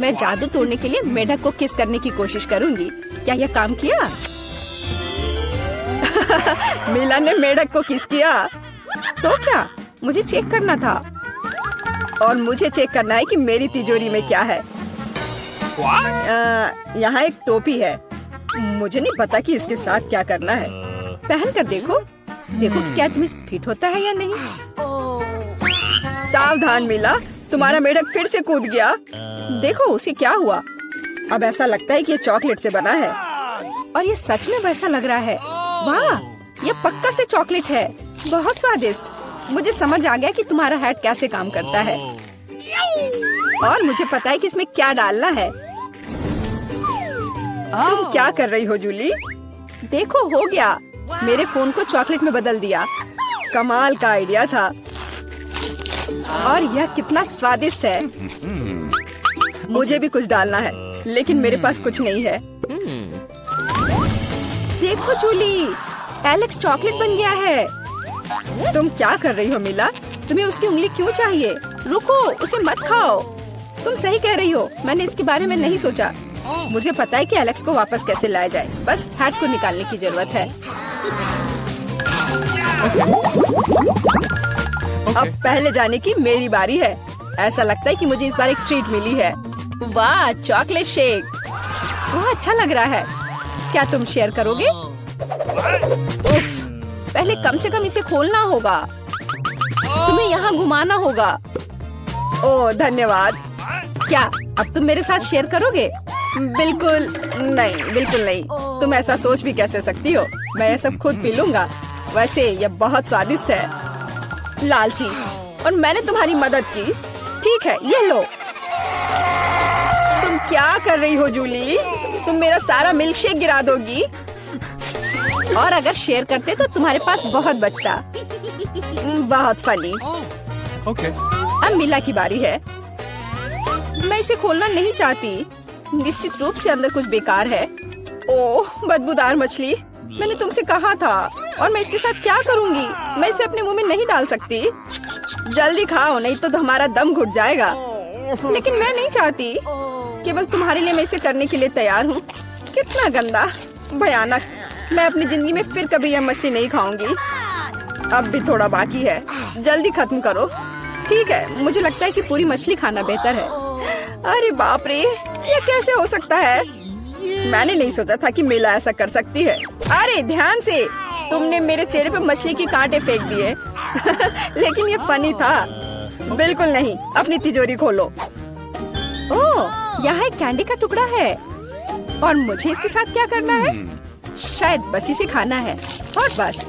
मैं जादू तोड़ने के लिए मेढक को किस करने की कोशिश करूंगी। क्या यह काम किया? मीला ने मेढक को किस किया। तो क्या? मुझे चेक करना था। और मुझे चेक करना है कि मेरी तिजोरी में क्या है। यहाँ एक टोपी है। मुझे नहीं पता कि इसके साथ क्या करना है। पहन कर देखो। देखो कि क्या तुम्हें फिट होता है या नहीं। सावधान मीला, तुम्हारा मेढक फिर से कूद गया। देखो उसे क्या हुआ। अब ऐसा लगता है कि ये चॉकलेट से बना है। और ये सच में वैसा लग रहा है। वाह, ये पक्का से चॉकलेट है। बहुत स्वादिष्ट। मुझे समझ आ गया कि तुम्हारा हैट कैसे काम करता है। और मुझे पता है कि इसमें क्या डालना है। तुम क्या कर रही हो जूली? देखो हो गया। मेरे फोन को चॉकलेट में बदल दिया। कमाल का आइडिया था। और यह कितना स्वादिष्ट है। मुझे भी कुछ डालना है, लेकिन मेरे पास कुछ नहीं है। देखो जूली, एलेक्स चॉकलेट बन गया है। तुम क्या कर रही हो मीला? तुम्हें उसकी उंगली क्यों चाहिए? रुको, उसे मत खाओ। तुम सही कह रही हो। मैंने इसके बारे में नहीं सोचा। मुझे पता है कि एलेक्स को वापस कैसे लाया जाए। बस हैट को निकालने की जरूरत है। अब पहले जाने की मेरी बारी है। ऐसा लगता है कि मुझे इस बार एक ट्रीट मिली है। वाह, चॉकलेट शेक। वह अच्छा लग रहा है। क्या तुम शेयर करोगे? उफ, पहले कम से कम इसे खोलना होगा। तुम्हें यहाँ घुमाना होगा। ओह धन्यवाद। क्या अब तुम मेरे साथ शेयर करोगे? बिल्कुल नहीं, बिल्कुल नहीं। तुम ऐसा सोच भी कैसे सकती हो? मैं ये सब खुद पी लूंगा। वैसे यह बहुत स्वादिष्ट है। लालची, और मैंने तुम्हारी मदद की। ठीक है, ये लो। तुम क्या कर रही हो जूली? तुम मेरा सारा मिल्क शेक गिरा दोगी। और अगर शेयर करते तो तुम्हारे पास बहुत बचता। बहुत फनी। अब मीला की बारी है। मैं इसे खोलना नहीं चाहती। निश्चित रूप से अंदर कुछ बेकार है। ओह, बदबूदार मछली। मैंने तुमसे कहा था। और मैं इसके साथ क्या करूंगी? मैं इसे अपने मुंह में नहीं डाल सकती। जल्दी खाओ, नहीं तो हमारा दम घुट जाएगा। लेकिन मैं नहीं चाहती। केवल तुम्हारे लिए मैं इसे करने के लिए तैयार हूँ। कितना गंदा, भयानक। मैं अपनी जिंदगी में फिर कभी यह मछली नहीं खाऊंगी। अब भी थोड़ा बाकी है। जल्दी खत्म करो। ठीक है, मुझे लगता है कि पूरी मछली खाना बेहतर है। अरे बाप रे, ये कैसे हो सकता है? मैंने नहीं सोचा था कि मीला ऐसा कर सकती है। अरे ध्यान से, तुमने मेरे चेहरे पे मछली के कांटे फेंक दिए। लेकिन ये फनी था। बिल्कुल नहीं। अपनी तिजोरी खोलो। ओह, यहाँ एक कैंडी का टुकड़ा है। और मुझे इसके साथ क्या करना है? शायद बस इसे खाना है। और बस,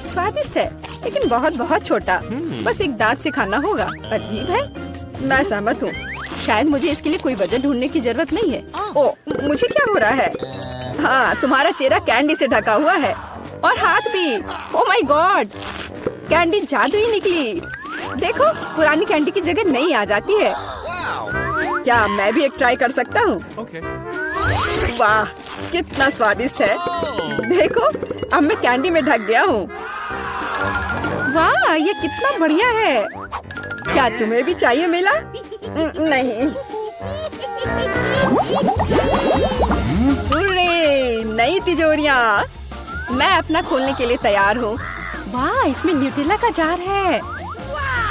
स्वादिष्ट है, लेकिन बहुत बहुत छोटा। बस एक दांत से खाना होगा। अजीब है। मैं सहमत हूँ। शायद मुझे इसके लिए कोई वजह ढूंढने की जरूरत नहीं है। ओह, मुझे क्या हो रहा है? हाँ, तुम्हारा चेहरा कैंडी से ढका हुआ है। और हाथ भी। ओह माय गॉड, कैंडी जादुई निकली। देखो, पुरानी कैंडी की जगह नई आ जाती है। क्या मैं भी एक ट्राई कर सकता हूँ? वाह, कितना स्वादिष्ट है। देखो, अब मैं कैंडी में ढक गया हूँ। वाह, ये कितना बढ़िया है। क्या तुम्हें भी चाहिए मीला? नहीं। हुर्रे, नई तिजोरियाँ। मैं अपना खोलने के लिए तैयार हूँ। वाह, इसमें न्यूटेला का जार है।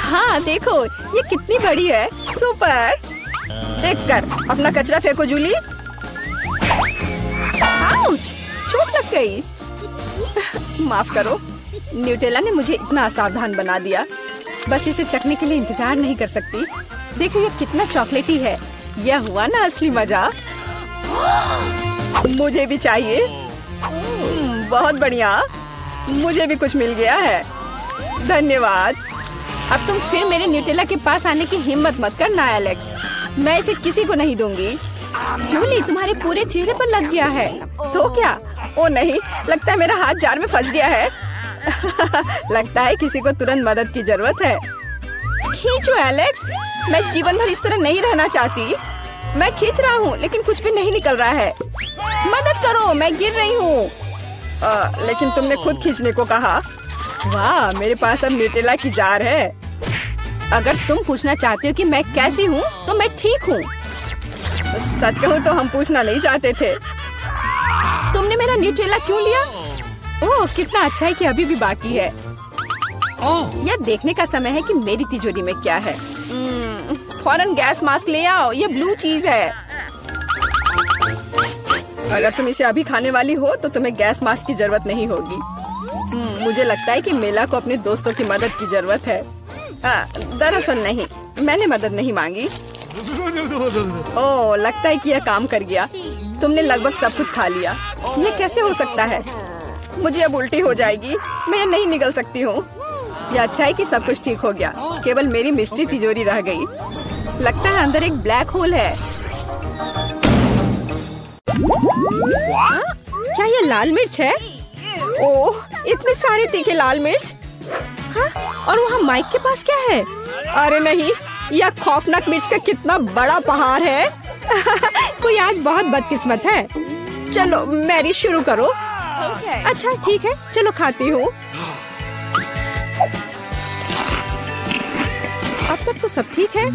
हाँ देखो, ये कितनी बड़ी है। सुपर। देखकर अपना कचरा फेंको जूली। आउच, चोट लग गई। माफ करो, न्यूटेला ने मुझे इतना असावधान बना दिया। बस इसे चखने के लिए इंतजार नहीं कर सकती। देखो ये कितना चॉकलेटी है। यह हुआ ना असली मजा। मुझे भी चाहिए। बहुत बढ़िया, मुझे भी कुछ मिल गया है। धन्यवाद। अब तुम फिर मेरे न्यूटेला के पास आने की हिम्मत मत करना एलेक्स। मैं इसे किसी को नहीं दूंगी। जूली, तुम्हारे पूरे चेहरे पर लग गया है। तो क्या? ओ नहीं, लगता है मेरा हाथ जार में फंस गया है। लगता है किसी को तुरंत मदद की जरूरत है। खींचो एलेक्स, मैं जीवन भर इस तरह नहीं रहना चाहती। मैं खींच रहा हूँ लेकिन कुछ भी नहीं निकल रहा है। मदद करो, मैं गिर रही हूँ। लेकिन तुमने खुद खींचने को कहा। वाह, मेरे पास अब न्यूटेला की जार है। अगर तुम पूछना चाहते हो कि मैं कैसी हूँ तो मैं ठीक हूँ। सच कहूँ तो हम पूछना नहीं चाहते थे। तुमने मेरा न्यूटेला क्यों लिया? ओह, कितना अच्छा है कि अभी भी बाकी है। यह देखने का समय है कि मेरी तिजोरी में क्या है। फौरन गैस मास्क ले आओ, ये ब्लू चीज है। अगर तुम इसे अभी खाने वाली हो तो तुम्हें गैस मास्क की जरूरत नहीं होगी। मुझे लगता है कि मेला को अपने दोस्तों की मदद की जरूरत है। दरअसल नहीं, मैंने मदद नहीं मांगी। ओह, लगता है कि यह काम कर गया। तुमने लगभग सब कुछ खा लिया। यह कैसे हो सकता है? मुझे अब उल्टी हो जाएगी। मैं नहीं निकल सकती हूँ। यह अच्छा है कि सब कुछ ठीक हो गया। केवल मेरी मिष्टी तिजोरी रह गई। लगता है अंदर एक ब्लैक होल है। क्या ये लाल मिर्च है? ओह, इतने सारे तीखे लाल मिर्च। हाँ, और वहाँ माइक के पास क्या है? अरे नहीं, यह खौफनाक मिर्च का कितना बड़ा पहाड़ है। कोई आज बहुत बदकिस्मत है। चलो मैरी, शुरू करो। अच्छा ठीक है, चलो खाती हूँ। अब तक तो सब ठीक है।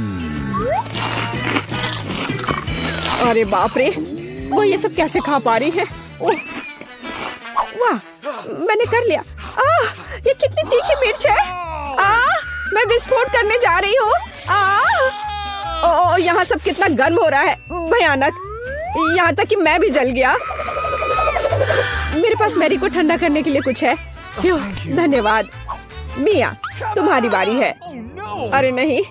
अरे बाप रे, वो ये सब कैसे खा पा रही है? ओह, वाह, मैंने कर लिया। ये कितनी तीखी मिर्च है। मैं विस्फोट करने जा रही हूँ। यहाँ सब कितना गर्म हो रहा है, भयानक। यहाँ तक कि मैं भी जल गया। मेरे पास मैरी को ठंडा करने के लिए कुछ है? धन्यवाद। मिया, तुम्हारी बारी है। अरे नहीं,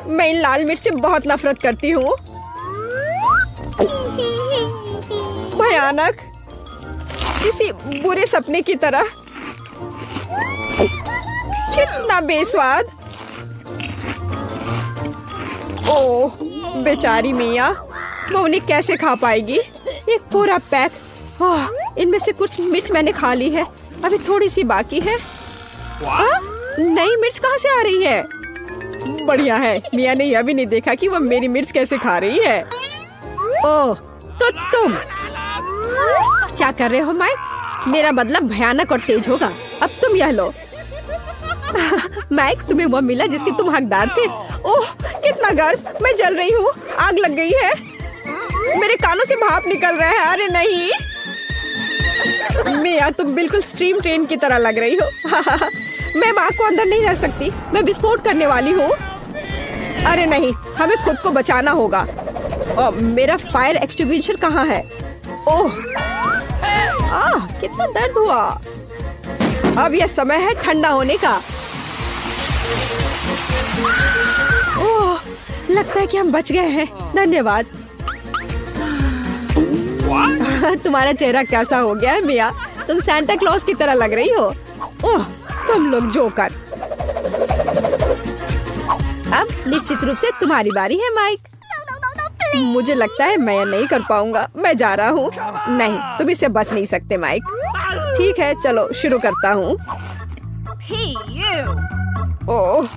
मैं इन लाल मिर्च से बहुत नफरत करती हूँ। भयानक, किसी बुरे सपने की तरह। कितना बेस्वाद। ओह, बेचारी मिया, वो उन्हें कैसे खा पाएगी? एक पूरा पैक। इनमें से कुछ मिर्च मैंने खा ली है, अभी थोड़ी सी बाकी है। नई मिर्च कहाँ से आ रही है? बढ़िया है, मिया ने यह भी नहीं देखा कि वो मेरी मिर्च कैसे खा रही है। ओह, तो तुम क्या कर रहे हो माइक? मेरा बदला भयानक और तेज होगा। अब तुम यह लो। माइक, तुम्हें वो मिला जिसके तुम हकदार थे। ओह, कितना गर्म, मैं जल रही हूँ। आग लग गई है। मेरे कानों से भाप निकल रहा है। अरे नहीं मिया, तुम बिल्कुल स्ट्रीम ट्रेन की तरह लग रही हो। मैं आग को अंदर नहीं रख सकती, मैं विस्फोट करने वाली हूँ। अरे नहीं, हमें खुद को बचाना होगा। मेरा फायर एक्सटिंग्विशर कहाँ है? ओह, कितना दर्द हुआ। अब यह समय है ठंडा होने का। ओह, लगता है कि हम बच गए हैं। धन्यवाद। तुम्हारा चेहरा कैसा हो गया है मिया? तुम सांता क्लॉज की तरह लग रही हो। ओह, तुम लोग जोकर। अब निश्चित रूप से तुम्हारी बारी है माइक। मुझे लगता है मैं नहीं कर पाऊंगा। मैं जा रहा हूँ। नहीं, तुम इससे बच नहीं सकते माइक। ठीक है, चलो शुरू करता हूँ। ओह,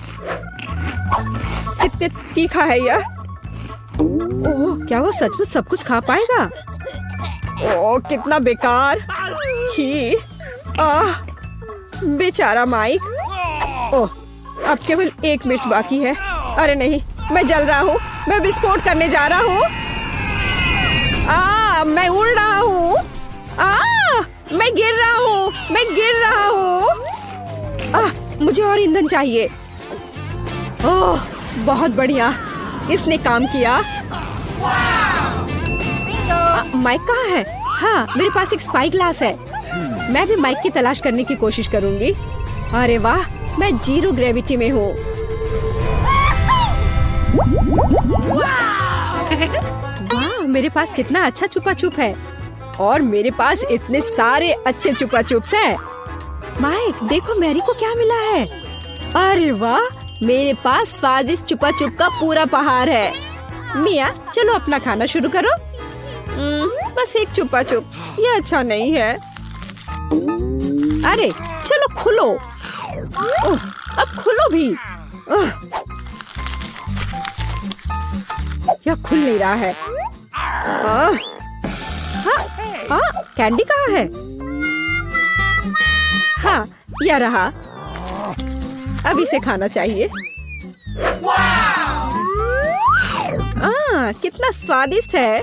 कितने तीखा है यह। ओह, क्या वो सचमुच सब कुछ खा पाएगा? ओह, कितना बेकार। छी, बेचारा माइक। ओह, अब केवल एक मिर्च बाकी है। अरे नहीं, मैं जल रहा हूँ। मैं विस्फोट करने जा रहा हूँ। मैं उड़ रहा हूँ। मैं गिर रहा हूँ। मैं गिर रहा हूँ। मुझे और ईंधन चाहिए। ओह, बहुत बढ़िया, इसने काम किया। माइक कहाँ है? हाँ, मेरे पास एक स्पाई ग्लास है। मैं भी माइक की तलाश करने की कोशिश करूंगी। अरे वाह, मैं जीरो ग्रेविटी में हूँ। वाह, मेरे पास कितना अच्छा छुपा छुप है और मेरे पास इतने सारे अच्छे छुपा छुप्स हैं। माइक, देखो मैरी को क्या मिला है। अरे वाह, मेरे पास स्वादिष्ट छुपा छुप का पूरा पहाड़ है। मिया, चलो अपना खाना शुरू करो। बस एक छुपा छुप, ये अच्छा नहीं है। अरे चलो खुलो। अब खुलो भी। यह खुल नहीं रहा है। कैंडी कहाँ है? हाँ, यह रहा। अब इसे खाना चाहिए। कितना स्वादिष्ट है।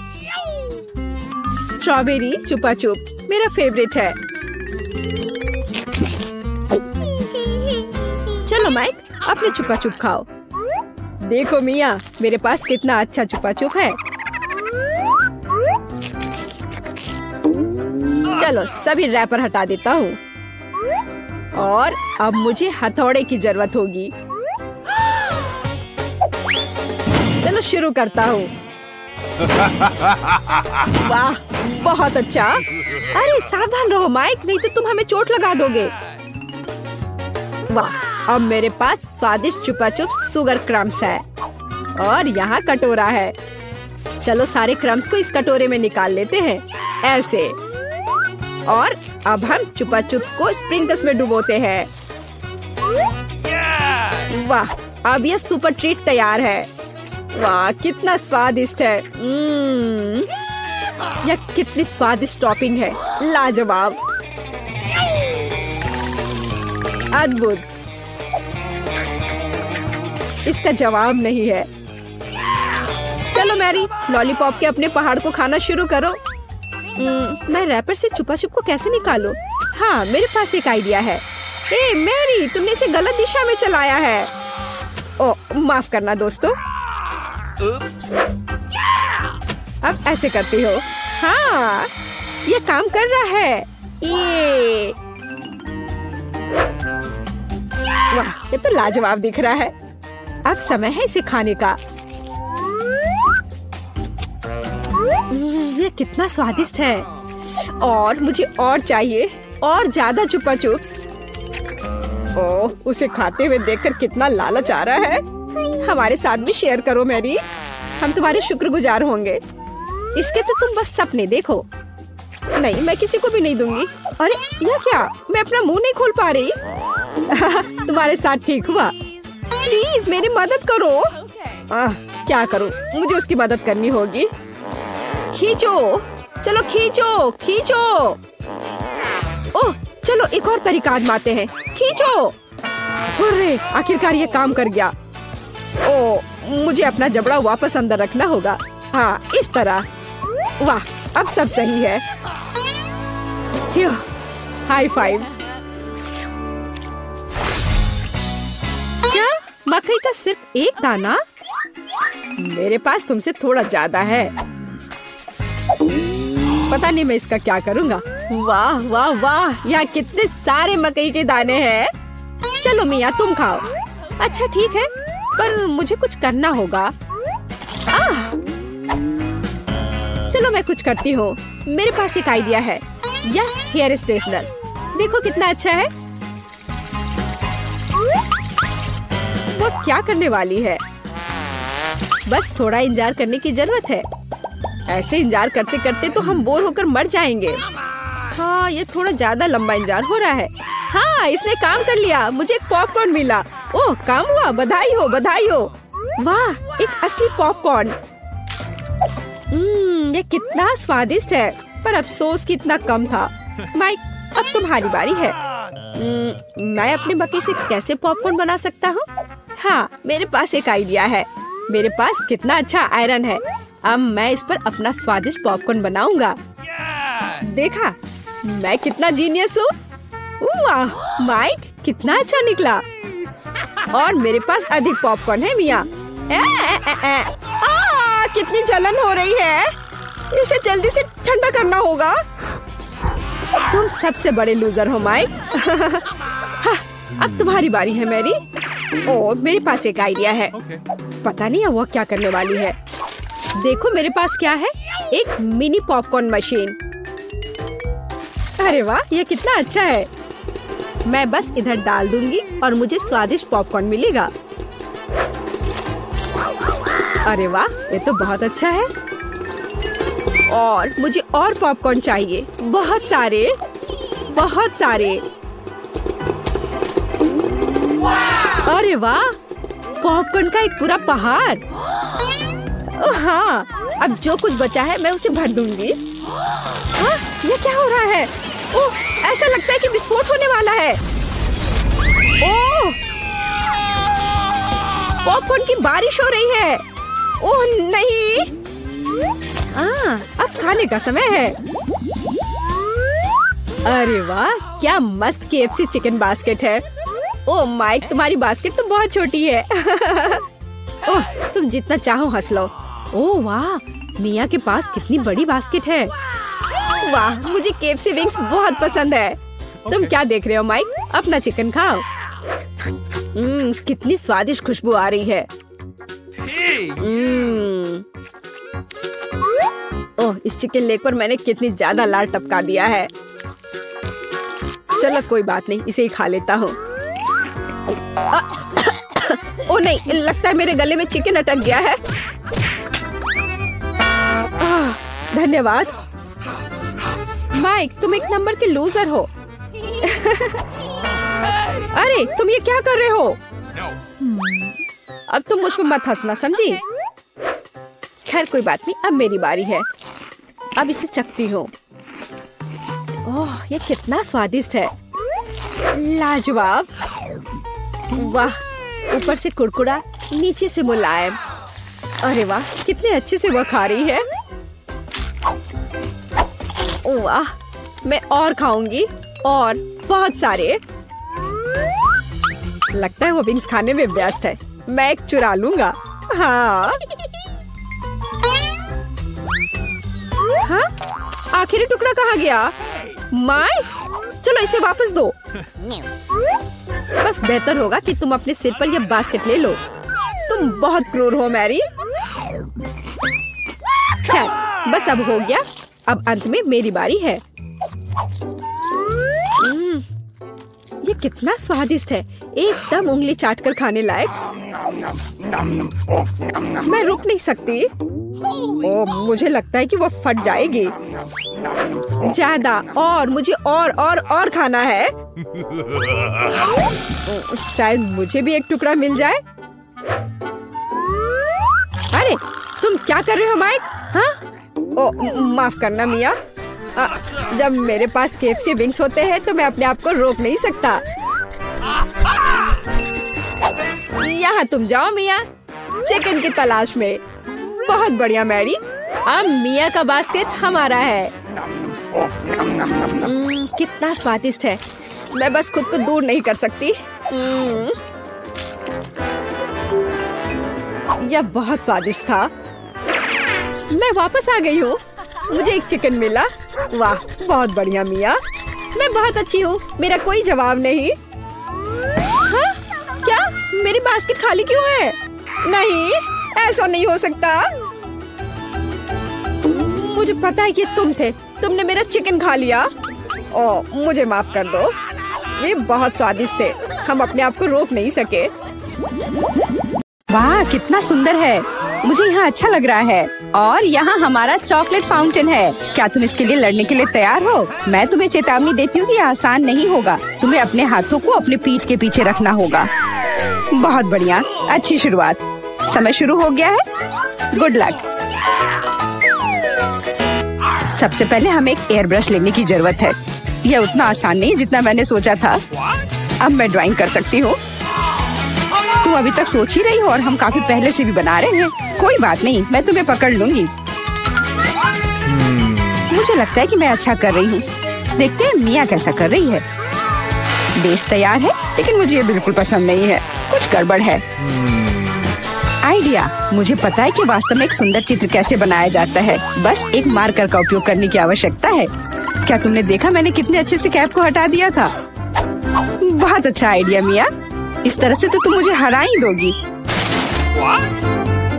स्ट्रॉबेरी छुपा छुप मेरा फेवरेट है। चलो माइक, अपने छुपा छुप खाओ। देखो मिया, मेरे पास कितना अच्छा छुपा छुप है। चलो सभी रैपर हटा देता हूँ और अब मुझे हथौड़े की जरूरत होगी। चलो शुरू करता हूँ। वाह, बहुत अच्छा। अरे सावधान रहो माइक, नहीं तो तुम हमें चोट लगा दोगे। वाह, अब मेरे पास स्वादिष्ट छुपा छुप शुगर क्रम्स है और यहाँ कटोरा है। चलो सारे क्रम्स को इस कटोरे में निकाल लेते हैं, ऐसे। और अब हम छुपा चुप्स को स्प्रिंकल्स में डुबोते हैं। वाह, अब यह सुपर ट्रीट तैयार है। वाह, कितना स्वादिष्ट है। यह कितनी स्वादिष्ट टॉपिंग है, लाजवाब, अद्भुत। इसका जवाब नहीं है। चलो मैरी, लॉलीपॉप के अपने पहाड़ को खाना शुरू करो। मैं रैपर से छुपा छुप को कैसे निकालूं? हाँ, मेरे पास एक आइडिया है। ए मैरी, तुमने इसे गलत दिशा में चलाया है। ओ, माफ करना दोस्तों। अब ऐसे करती हो। हाँ, ये काम कर रहा है। ये वाह, ये तो लाजवाब दिख रहा है। अब समय है इसे खाने का। ये कितना स्वादिष्ट है और मुझे और चाहिए, और ज्यादा छुपा चुप्स। ओह, उसे खाते हुए देखकर कितना लालच आ रहा है। हमारे साथ भी शेयर करो मैरी, हम तुम्हारे शुक्रगुजार होंगे। इसके तो तुम बस सपने देखो। नहीं, मैं किसी को भी नहीं दूंगी। अरे यह क्या, मैं अपना मुंह नहीं खोल पा रही। तुम्हारे साथ ठीक हुआ। प्लीज मेरी मदद करो। क्या करूं, मुझे उसकी मदद करनी होगी। खींचो, चलो खींचो खींचो। ओह, चलो एक और तरीका आजमाते हैं। खींचो। अरे आखिरकार ये काम कर गया। ओह, मुझे अपना जबड़ा वापस अंदर रखना होगा। हाँ, इस तरह। वाह, अब सब सही है। High five. क्या मकई का सिर्फ एक दाना? मेरे पास तुमसे थोड़ा ज्यादा है। पता नहीं मैं इसका क्या करूँगा। वाह वाह वाह, यहाँ कितने सारे मकई के दाने हैं। चलो मिया, तुम खाओ। अच्छा ठीक है, पर मुझे कुछ करना होगा। चलो मैं कुछ करती हूँ। मेरे पास एक आइडिया है। यह हेयर स्ट्रेटनर, देखो कितना अच्छा है। वो क्या करने वाली है? बस थोड़ा इंतजार करने की जरूरत है। ऐसे इंतजार करते करते तो हम बोर होकर मर जाएंगे। हाँ, ये थोड़ा ज्यादा लंबा इंतजार हो रहा है। हाँ, इसने काम कर लिया, मुझे एक पॉपकॉर्न मिला। ओह, काम हुआ, बधाई हो बधाई हो। वाह, एक असली पॉपकॉर्न। ये कितना स्वादिष्ट है, पर अफसोस कि इतना कम था। माइक, अब तुम्हारी बारी है। मैं अपने मकई से कैसे पॉपकॉर्न बना सकता हूँ? हाँ, मेरे पास एक आइडिया है। मेरे पास कितना अच्छा आयरन है। अब मैं इस पर अपना स्वादिष्ट पॉपकॉर्न बनाऊंगा। देखा, मैं कितना जीनियस हूँ। वाह माइक, कितना अच्छा निकला। और मेरे पास अधिक पॉपकॉर्न है मिया। कितनी जलन हो रही है। इसे जल्दी से ठंडा करना होगा। तुम सबसे बड़े लूजर हो माइक। हाँ, अब तुम्हारी बारी है मैरी। ओ, मेरे पास एक आइडिया है। पता नहीं है वो क्या करने वाली है। देखो मेरे पास क्या है, एक मिनी पॉपकॉर्न मशीन। अरे वाह, ये कितना अच्छा है। मैं बस इधर डाल दूंगी और मुझे स्वादिष्ट पॉपकॉर्न मिलेगा। अरे वाह, ये तो बहुत अच्छा है। और मुझे और पॉपकॉर्न चाहिए, बहुत सारे, बहुत सारे। अरे वाह, पॉपकॉर्न का एक पूरा पहाड़। हाँ, अब जो कुछ बचा है मैं उसे भर दूंगी। हाँ, ये क्या हो रहा है? ओह, ऐसा लगता है कि विस्फोट होने वाला है। ओह, पॉपकॉर्न की बारिश हो रही है। ओह नहीं, अब खाने का समय है। अरे वाह, क्या मस्त KFC चिकन बास्केट है। ओह माइक, तुम्हारी बास्केट तो बहुत छोटी है। ओह, तुम जितना चाहो हंस लो। ओह वाह, मिया के पास कितनी बड़ी बास्केट है। वाह, मुझे KFC विंग्स बहुत पसंद है। तुम क्या देख रहे हो माइक? अपना चिकन खाओ। कितनी स्वादिष्ट खुशबू आ रही है। ओह, इस चिकन लेग पर मैंने कितनी ज्यादा लाल टपका दिया है। चलो कोई बात नहीं, इसे ही खा लेता हूँ। ओह नहीं, लगता है मेरे गले में चिकन अटक गया है। धन्यवाद। माइक, तुम एक नंबर के लूजर हो। अरे तुम ये क्या कर रहे हो? अब तुम मुझ पर मत हंसना, समझी? खैर कोई बात नहीं, अब मेरी बारी है। अब इसे चखती हूँ। ओह, ये कितना स्वादिष्ट है। लाजवाब। वाह, ऊपर से कुरकुरा, नीचे से मुलायम। अरे वाह, कितने अच्छे से वो खा रही है। वाह, मैं और खाऊंगी, और बहुत सारे। लगता है वो विंग्स खाने में व्यस्त है। मैं एक चुरा लूंगा। हाँ, हाँ? आखिरी टुकड़ा कहाँ गया? माय, चलो इसे वापस दो। बस बेहतर होगा कि तुम अपने सिर पर यह बास्केट ले लो। तुम बहुत क्रूर हो मैरी। खैर, बस अब हो गया। अब अंत में मेरी बारी है। ये कितना स्वादिष्ट है, एकदम उंगली चाटकर खाने लायक। मैं रुक नहीं सकती। ओह, मुझे लगता है कि वो फट जाएगी। ज्यादा, और मुझे और खाना है। शायद मुझे भी एक टुकड़ा मिल जाए। अरे तुम क्या कर रहे हो माइक? हाँ? ओह, माफ करना मिया। जब मेरे पास KFC विंग्स होते हैं तो मैं अपने आप को रोक नहीं सकता। यहाँ तुम जाओ मिया, चिकन की तलाश में। बहुत बढ़िया मैरी, अब मिया का बास्केट हमारा है। कितना स्वादिष्ट है। मैं बस खुद को दूर नहीं कर सकती। यह बहुत स्वादिष्ट था। मैं वापस आ गई हूँ। मुझे एक चिकन मिला। वाह, बहुत बढ़िया मिया। मैं बहुत अच्छी हूँ, मेरा कोई जवाब नहीं। हाँ? क्या मेरी बास्केट खाली क्यों है? नहीं, ऐसा नहीं हो सकता। मुझे पता है कि तुम थे। तुमने मेरा चिकन खा लिया। ओह, मुझे माफ कर दो। ये बहुत स्वादिष्ट थे, हम अपने आप को रोक नहीं सके। वाह, कितना सुंदर है। मुझे यहाँ अच्छा लग रहा है। और यहाँ हमारा चॉकलेट फाउंटेन है। क्या तुम इसके लिए लड़ने के लिए तैयार हो? मैं तुम्हें चेतावनी देती हूँ कि यह आसान नहीं होगा। तुम्हें अपने हाथों को अपने पीठ के पीछे रखना होगा। बहुत बढ़िया, अच्छी शुरुआत। समय शुरू हो गया है। Good luck. सबसे पहले हमें एक एयर ब्रश लेने की जरूरत है। यह उतना आसान नहीं जितना मैंने सोचा था। अब मैं ड्राइंग कर सकती हूँ। तुम अभी तक सोच ही रही हो और हम काफी पहले से भी बना रहे हैं। कोई बात नहीं, मैं तुम्हें पकड़ लूंगी। मुझे लगता है कि मैं अच्छा कर रही हूँ। देखते हैं मिया कैसा कर रही है। बेस तैयार है, लेकिन मुझे ये बिल्कुल पसंद नहीं है। कुछ गड़बड़ है। आइडिया, मुझे पता है कि वास्तव में एक सुंदर चित्र कैसे बनाया जाता है। बस एक मार्कर का उपयोग करने की आवश्यकता है। क्या तुमने देखा मैंने कितने अच्छे से कैप को हटा दिया था? बहुत अच्छा आइडिया मिया। इस तरह से तो तुम मुझे हरा ही दोगी।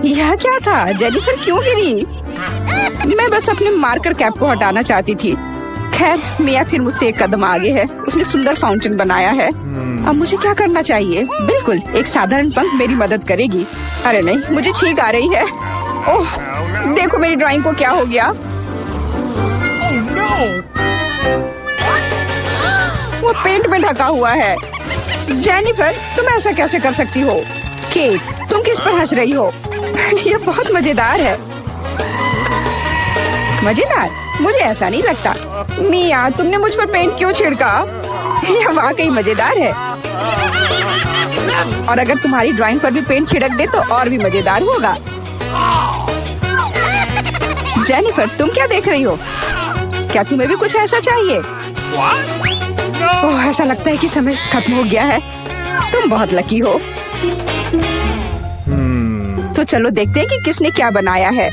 यह क्या था? जेनिफर क्यों गिरी? मैं बस अपने मार्कर कैप को हटाना चाहती थी। खैर, मिया फिर मुझसे एक कदम आगे है। उसने सुंदर फाउंटेन बनाया है। अब मुझे क्या करना चाहिए? बिल्कुल, एक साधारण पंख मेरी मदद करेगी। अरे नहीं, मुझे छींक आ रही है। ओह, देखो मेरी ड्राइंग को क्या हो गया। वो पेंट में ढका हुआ है। जेनिफर, तुम ऐसा कैसे कर सकती हो? केट, तुम किस पर हंस रही हो? ये बहुत मजेदार है। मजेदार? मुझे ऐसा नहीं लगता। मिया, तुमने मुझ पर पेंट क्यों छिड़का? यह वाकई मजेदार है। और अगर तुम्हारी ड्राइंग पर भी पेंट छिड़क दे तो और भी मजेदार होगा। जेनिफर, तुम क्या देख रही हो? क्या तुम्हें भी कुछ ऐसा चाहिए? ओह, ऐसा लगता है कि समय खत्म हो गया है। तुम बहुत लकी हो। तो चलो देखते हैं कि किसने क्या बनाया है।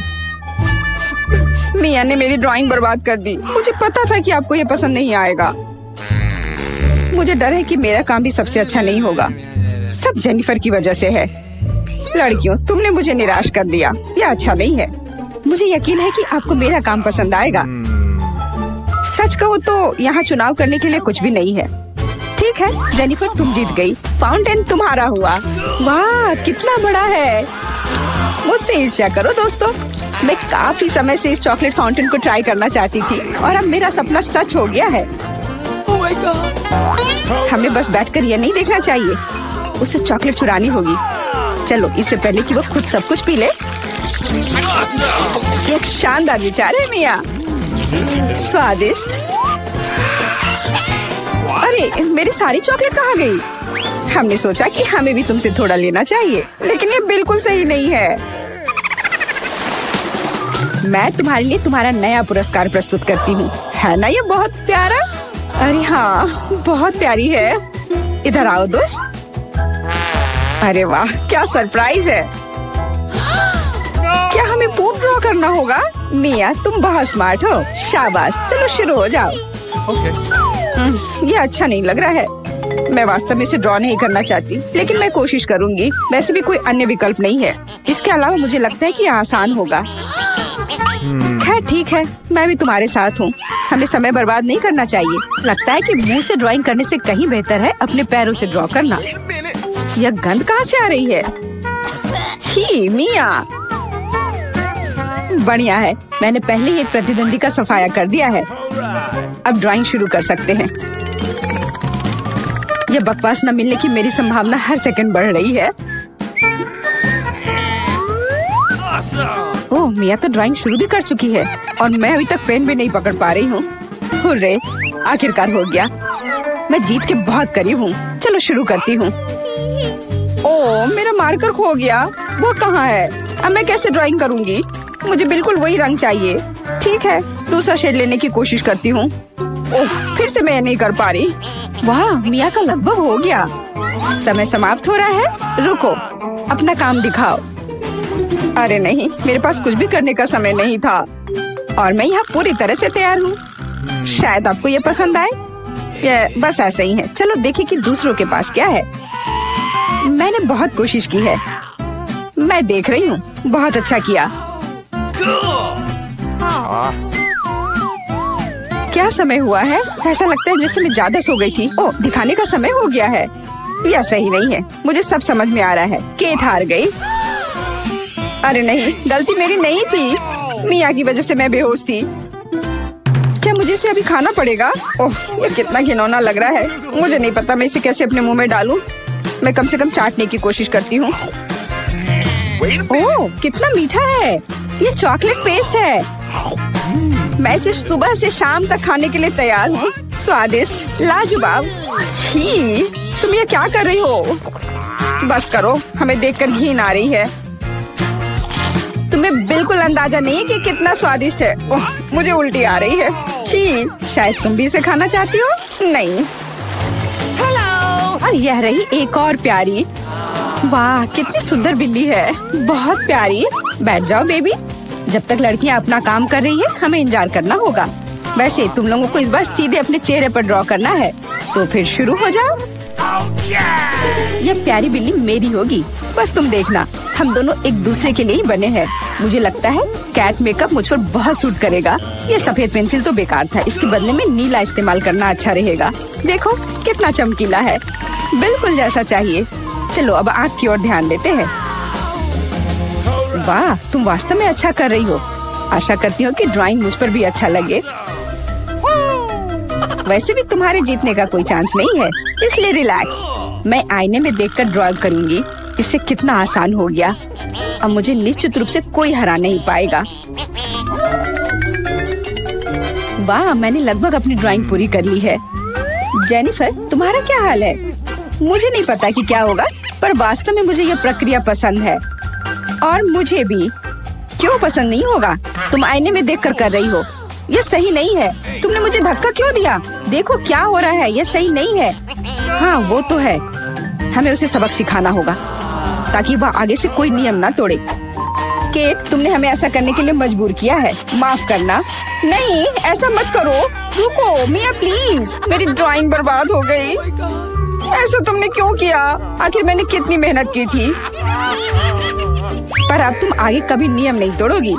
मिया ने मेरी ड्राइंग बर्बाद कर दी। मुझे पता था कि आपको ये पसंद नहीं आएगा। मुझे डर है कि मेरा काम भी सबसे अच्छा नहीं होगा। सब जेनिफर की वजह से है। लड़कियों, तुमने मुझे निराश कर दिया। यह अच्छा नहीं है। मुझे यकीन है कि आपको मेरा काम पसंद आएगा। सच कहो तो यहाँ चुनाव करने के लिए कुछ भी नहीं है। ठीक है जेनिफर, तुम जीत गई। फाउंटेन तुम्हारा हुआ। वाह, कितना बड़ा है। मुझसे ईर्ष्या करो दोस्तों। मैं काफी समय से इस चॉकलेट फाउंटेन को ट्राई करना चाहती थी और अब मेरा सपना सच हो गया है। Oh my God. हमें बस बैठकर यह नहीं देखना चाहिए, उसे चॉकलेट चुरानी होगी। चलो, इससे पहले कि वो खुद सब कुछ पी ले। एक शानदार विचार है मिया। स्वादिष्ट। अरे, मेरी सारी चॉकलेट कहाँ गई? हमने सोचा कि हमें भी तुमसे थोड़ा लेना चाहिए, लेकिन ये बिल्कुल सही नहीं है। मैं तुम्हारे लिए तुम्हारा नया पुरस्कार प्रस्तुत करती हूँ। है ना ये बहुत प्यारा? अरे हाँ, बहुत प्यारी है। इधर आओ दोस्त। अरे वाह, क्या सरप्राइज है। क्या हमें पूप ड्रॉ करना होगा? मिया, तुम बहुत स्मार्ट हो। शाबाश, चलो शुरू हो जाओ। ये अच्छा नहीं लग रहा है। मैं वास्तव में इसे ड्रॉ नहीं करना चाहती, लेकिन मैं कोशिश करूंगी। वैसे भी कोई अन्य विकल्प नहीं है। इसके अलावा मुझे लगता है कि यह आसान होगा। खैर ठीक है, मैं भी तुम्हारे साथ हूँ। हमें समय बर्बाद नहीं करना चाहिए। लगता है कि मुंह से ड्राइंग करने से कहीं बेहतर है अपने पैरों से ड्रॉ करना। यह गंध कहाँ से आ रही है? छी मिया। बढ़िया है, मैंने पहले ही एक प्रतिद्वंदी का सफाया कर दिया है। अब ड्राइंग शुरू कर सकते हैं। यह बकवास न मिलने की मेरी संभावना हर सेकंड बढ़ रही है। ओह, मिया तो ड्राइंग शुरू भी कर चुकी है और मैं अभी तक पेन भी नहीं पकड़ पा रही हूँ। हुर्रे, आखिरकार हो गया। मैं जीत के बहुत करीब हूँ। चलो शुरू करती हूँ। ओह, मेरा मार्कर खो गया। वो कहाँ है? अब मैं कैसे ड्राइंग करूँगी? मुझे बिल्कुल वही रंग चाहिए। ठीक है, दूसरा शेड लेने की कोशिश करती हूँ। ओह, फिर से मैं नहीं कर पा रही। वाह, मिया का लगभग हो गया। समय समाप्त हो रहा है। रुको, अपना काम दिखाओ। अरे नहीं, मेरे पास कुछ भी करने का समय नहीं था और मैं यहाँ पूरी तरह से तैयार हूँ। शायद आपको ये पसंद आए। ये बस ऐसा ही है। चलो देखें कि दूसरों के पास क्या है। मैंने बहुत कोशिश की है। मैं देख रही हूँ। बहुत अच्छा किया। क्या समय हुआ है? ऐसा लगता है जैसे मैं ज्यादा सो गई थी। ओह, दिखाने का समय हो गया है। यह सही नहीं है। मुझे सब समझ में आ रहा है। केट हार गई। अरे नहीं, गलती मेरी नहीं थी। मिया की वजह से मैं बेहोश थी। क्या मुझे इसे अभी खाना पड़ेगा? ओह, ये कितना घिनौना लग रहा है। मुझे नहीं पता मैं इसे कैसे अपने मुंह में डालूं। मैं कम से कम चाटने की कोशिश करती हूँ। ओह, कितना मीठा है। ये चॉकलेट पेस्ट है। मैं इसे सुबह से शाम तक खाने के लिए तैयार हूँ। स्वादिष्ट, लाजवाब। छी, तुम ये क्या कर रही हो? बस करो, हमें देखकर घिन आ रही है। तुम्हें बिल्कुल अंदाजा नहीं है कि कितना स्वादिष्ट है। ओह, मुझे उल्टी आ रही है। छी, शायद तुम भी इसे खाना चाहती हो? नहीं। हेलो। और यह रही एक और प्यारी। वाह, कितनी सुंदर बिल्ली है। बहुत प्यारी। बैठ जाओ बेबी। जब तक लड़कियां अपना काम कर रही है, हमें इंतजार करना होगा। वैसे तुम लोगों को इस बार सीधे अपने चेहरे पर ड्रॉ करना है, तो फिर शुरू हो जाओ। यह प्यारी बिल्ली मेरी होगी, बस तुम देखना। हम दोनों एक दूसरे के लिए ही बने हैं। मुझे लगता है कैट मेकअप मुझ पर बहुत सूट करेगा। ये सफेद पेंसिल तो बेकार था, इसके बदले में नीला इस्तेमाल करना अच्छा रहेगा। देखो कितना चमकीला है, बिल्कुल जैसा चाहिए। चलो अब आँख की ओर ध्यान देते हैं। वाह, तुम वास्तव में अच्छा कर रही हो। आशा करती हूँ कि ड्राइंग मुझ पर भी अच्छा लगे। वैसे भी तुम्हारे जीतने का कोई चांस नहीं है, इसलिए रिलैक्स। मैं आईने में देखकर ड्रॉ करूंगी। इससे कितना आसान हो गया। अब मुझे निश्चित रूप से कोई हरा नहीं पाएगा। वाह, मैंने लगभग अपनी ड्राइंग पूरी कर ली है। जेनिफर, तुम्हारा क्या हाल है? मुझे नहीं पता कि क्या होगा, पर वास्तव में मुझे यह प्रक्रिया पसंद है। और मुझे भी। क्यों पसंद नहीं होगा? तुम आईने में देखकर कर रही हो। यह सही नहीं है। तुमने मुझे धक्का क्यों दिया? देखो क्या हो रहा है, यह सही नहीं है। हाँ वो तो है, हमें उसे सबक सिखाना होगा ताकि वह आगे से कोई नियम ना तोड़े। केट, तुमने हमें ऐसा करने के लिए मजबूर किया है, माफ करना। नहीं, ऐसा मत करो। रुको मिया प्लीज, मेरी ड्राइंग बर्बाद हो गई। ऐसा तुमने क्यों किया? आखिर मैंने कितनी मेहनत की थी। पर अब तुम आगे कभी नियम नहीं तोड़ोगी।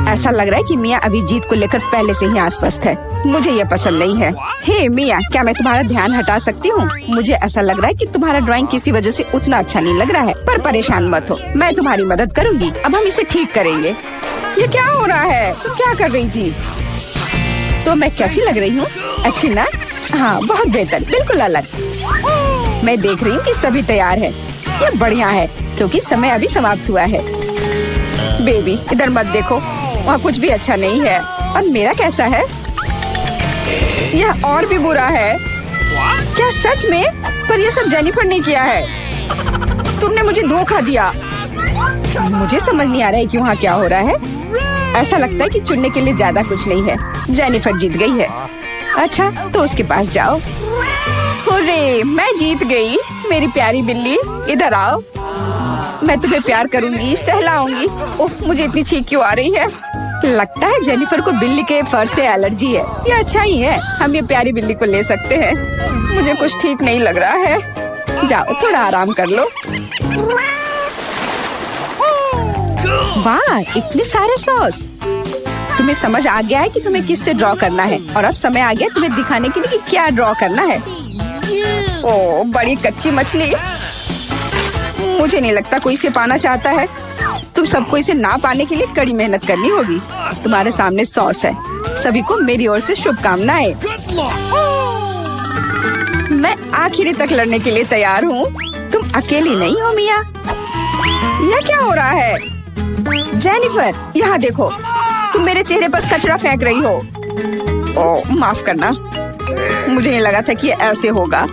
ऐसा लग रहा है कि मिया अभी जीत को लेकर पहले से ही आश्वस्त है। मुझे यह पसंद नहीं है। हे मिया, क्या मैं तुम्हारा ध्यान हटा सकती हूँ? मुझे ऐसा लग रहा है कि तुम्हारा ड्राइंग किसी वजह से उतना अच्छा नहीं लग रहा है, पर परेशान मत हो, मैं तुम्हारी मदद करूँगी। अब हम इसे ठीक करेंगे। ये क्या हो रहा है? तुम क्या कर रही थी? तो मैं कैसी लग रही हूँ? अच्छी ना? हाँ बहुत बेहतर, बिल्कुल अलग। मैं देख रही हूँ कि सभी तैयार है। ये बढ़िया है क्योंकि समय अभी समाप्त हुआ है। बेबी इधर मत देखो, वहाँ कुछ भी अच्छा नहीं है। और मेरा कैसा है? यह और भी बुरा है। क्या सच में? पर यह सब जेनिफर ने किया है। तुमने मुझे धोखा दिया। मुझे समझ नहीं आ रहा है कि वहाँ क्या हो रहा है। ऐसा लगता है कि चुनने के लिए ज्यादा कुछ नहीं है। जेनिफर जीत गई है। अच्छा तो उसके पास जाओ। हुर्रे, मैं जीत गई। मेरी प्यारी बिल्ली इधर आओ, मैं तुम्हें प्यार करूंगी, सहलाऊंगी। ओह, मुझे इतनी छींक क्यों आ रही है? लगता है जेनिफर को बिल्ली के फर से एलर्जी है। ये अच्छा ही है, हम ये प्यारी बिल्ली को ले सकते हैं। मुझे कुछ ठीक नहीं लग रहा है। जाओ थोड़ा आराम कर लो। वाह, इतने सारे सॉस। तुम्हें समझ आ गया है कि तुम्हें किससे ड्रॉ करना है, और अब समय आ गया तुम्हें दिखाने के लिए कि क्या ड्रॉ करना है। ओह, बड़ी कच्ची मछली। मुझे नहीं लगता कोई इसे पाना चाहता है। तुम सबको इसे ना पाने के लिए कड़ी मेहनत करनी होगी। तुम्हारे सामने सॉस है। सभी को मेरी ओर से शुभकामनाएं। मैं आखिरी तक लड़ने के लिए तैयार हूँ। तुम अकेली नहीं हो मिया। यह क्या हो रहा है? जेनिफर, यहाँ देखो, तुम मेरे चेहरे पर कचरा फेंक रही हो। ओह, माफ करना, मुझे नहीं लगा था कि ये ऐसे होगा।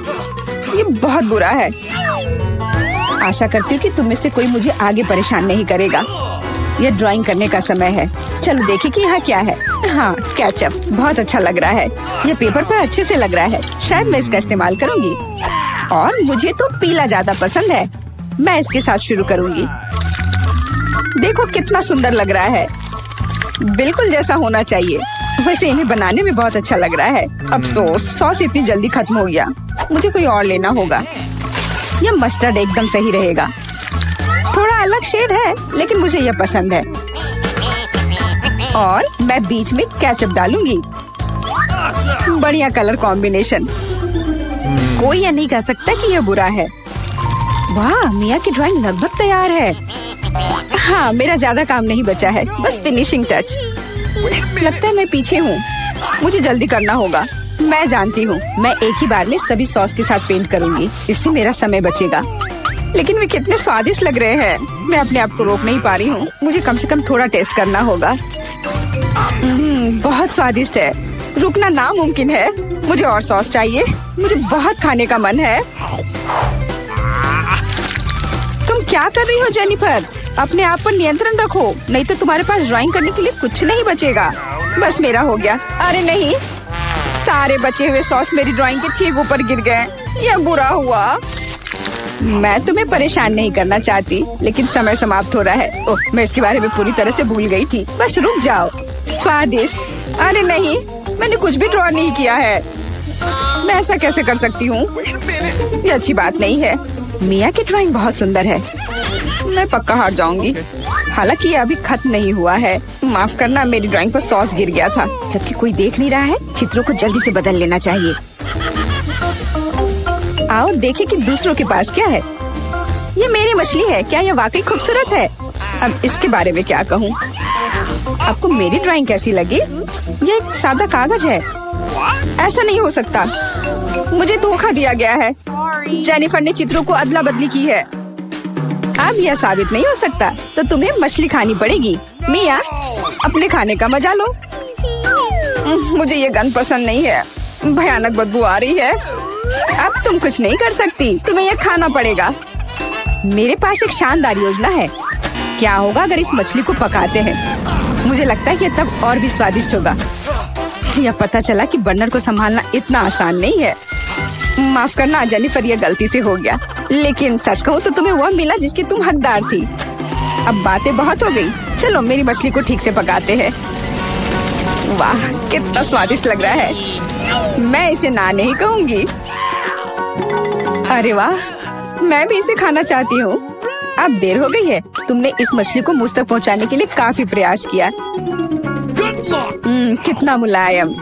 ये बहुत बुरा है। आशा करती हूँ कि तुम में से कोई मुझे आगे परेशान नहीं करेगा। यह ड्राइंग करने का समय है। चलो देखिए कि यहाँ क्या है। हाँ, केचप बहुत अच्छा लग रहा है। यह पेपर पर अच्छे से लग रहा है। शायद मैं इसका इस्तेमाल करूँगी। और मुझे तो पीला ज्यादा पसंद है। मैं इसके साथ शुरू करूँगी। देखो कितना सुंदर लग रहा है, बिल्कुल जैसा होना चाहिए। वैसे इन्हें बनाने में बहुत अच्छा लग रहा है। अफसोस सॉस इतनी जल्दी खत्म हो गया। मुझे कोई और लेना होगा। यह मस्टर्ड एकदम सही रहेगा। थोड़ा अलग शेड है लेकिन मुझे यह पसंद है। और मैं बीच में केचप डालूंगी। बढ़िया कलर कॉम्बिनेशन। कोई यह नहीं कह सकता कि यह बुरा है। वाह, मिया की ड्राइंग लगभग तैयार है। हाँ, मेरा ज्यादा काम नहीं बचा है, बस फिनिशिंग टच। लगता है मैं पीछे हूँ। मुझे जल्दी करना होगा। मैं जानती हूँ, मैं एक ही बार में सभी सॉस के साथ पेंट करूँगी। इससे मेरा समय बचेगा। लेकिन वे कितने स्वादिष्ट लग रहे हैं। मैं अपने आप को रोक नहीं पा रही हूँ। मुझे कम से कम थोड़ा टेस्ट करना होगा। बहुत स्वादिष्ट है। रुकना नामुमकिन है। मुझे और सॉस चाहिए। मुझे बहुत खाने का मन है। तुम क्या कर रही हो जेनिफर? अपने आप पर नियंत्रण रखो, नहीं तो तुम्हारे पास ड्राइंग करने के लिए कुछ नहीं बचेगा। बस मेरा हो गया। अरे नहीं, सारे बचे हुए सॉस मेरी ड्राइंग के ठीक ऊपर गिर गए। यह बुरा हुआ। मैं तुम्हें परेशान नहीं करना चाहती, लेकिन समय समाप्त हो रहा है। ओह, मैं इसके बारे में पूरी तरह से भूल गई थी। बस रुक जाओ। स्वादिष्ट। अरे नहीं, मैंने कुछ भी ड्रॉ नहीं किया है। मैं ऐसा कैसे कर सकती हूँ? ये अच्छी बात नहीं है। मिया की ड्राइंग बहुत सुंदर है। मैं पक्का हार जाऊंगी। हालांकि ये अभी खत्म नहीं हुआ है। माफ करना, मेरी ड्राइंग पर सॉस गिर गया था। जबकि कोई देख नहीं रहा है, चित्रों को जल्दी से बदल लेना चाहिए। आओ देखें कि दूसरों के पास क्या है। ये मेरी मछली है। क्या ये वाकई खूबसूरत है? अब इसके बारे में क्या कहूँ? आपको मेरी ड्राइंग कैसी लगी? ये एक सादा कागज है। ऐसा नहीं हो सकता। मुझे धोखा दिया गया है। जेनिफर ने चित्रों को अदला बदली की है। अब यह साबित नहीं हो सकता, तो तुम्हें मछली खानी पड़ेगी। मिया, अपने खाने का मजा लो। मुझे ये गंध पसंद नहीं है। भयानक बदबू आ रही है। अब तुम कुछ नहीं कर सकती, तुम्हें यह खाना पड़ेगा। मेरे पास एक शानदार योजना है। क्या होगा अगर इस मछली को पकाते हैं? मुझे लगता है कि तब और भी स्वादिष्ट होगा। यह पता चला कि बर्नर को संभालना इतना आसान नहीं है। माफ करना जेनिफर, यह गलती से हो गया। लेकिन सच कहूँ तो तुम्हें वह मिला जिसकी तुम हकदार थी। अब बातें बहुत हो गई। चलो मेरी मछली को ठीक से पकाते हैं। वाह, कितना स्वादिष्ट लग रहा है। मैं इसे ना नहीं कहूँगी। अरे वाह, मैं भी इसे खाना चाहती हूँ। अब देर हो गई है। तुमने इस मछली को मुझ तक पहुँचाने के लिए काफी प्रयास किया। कितना मुलायम।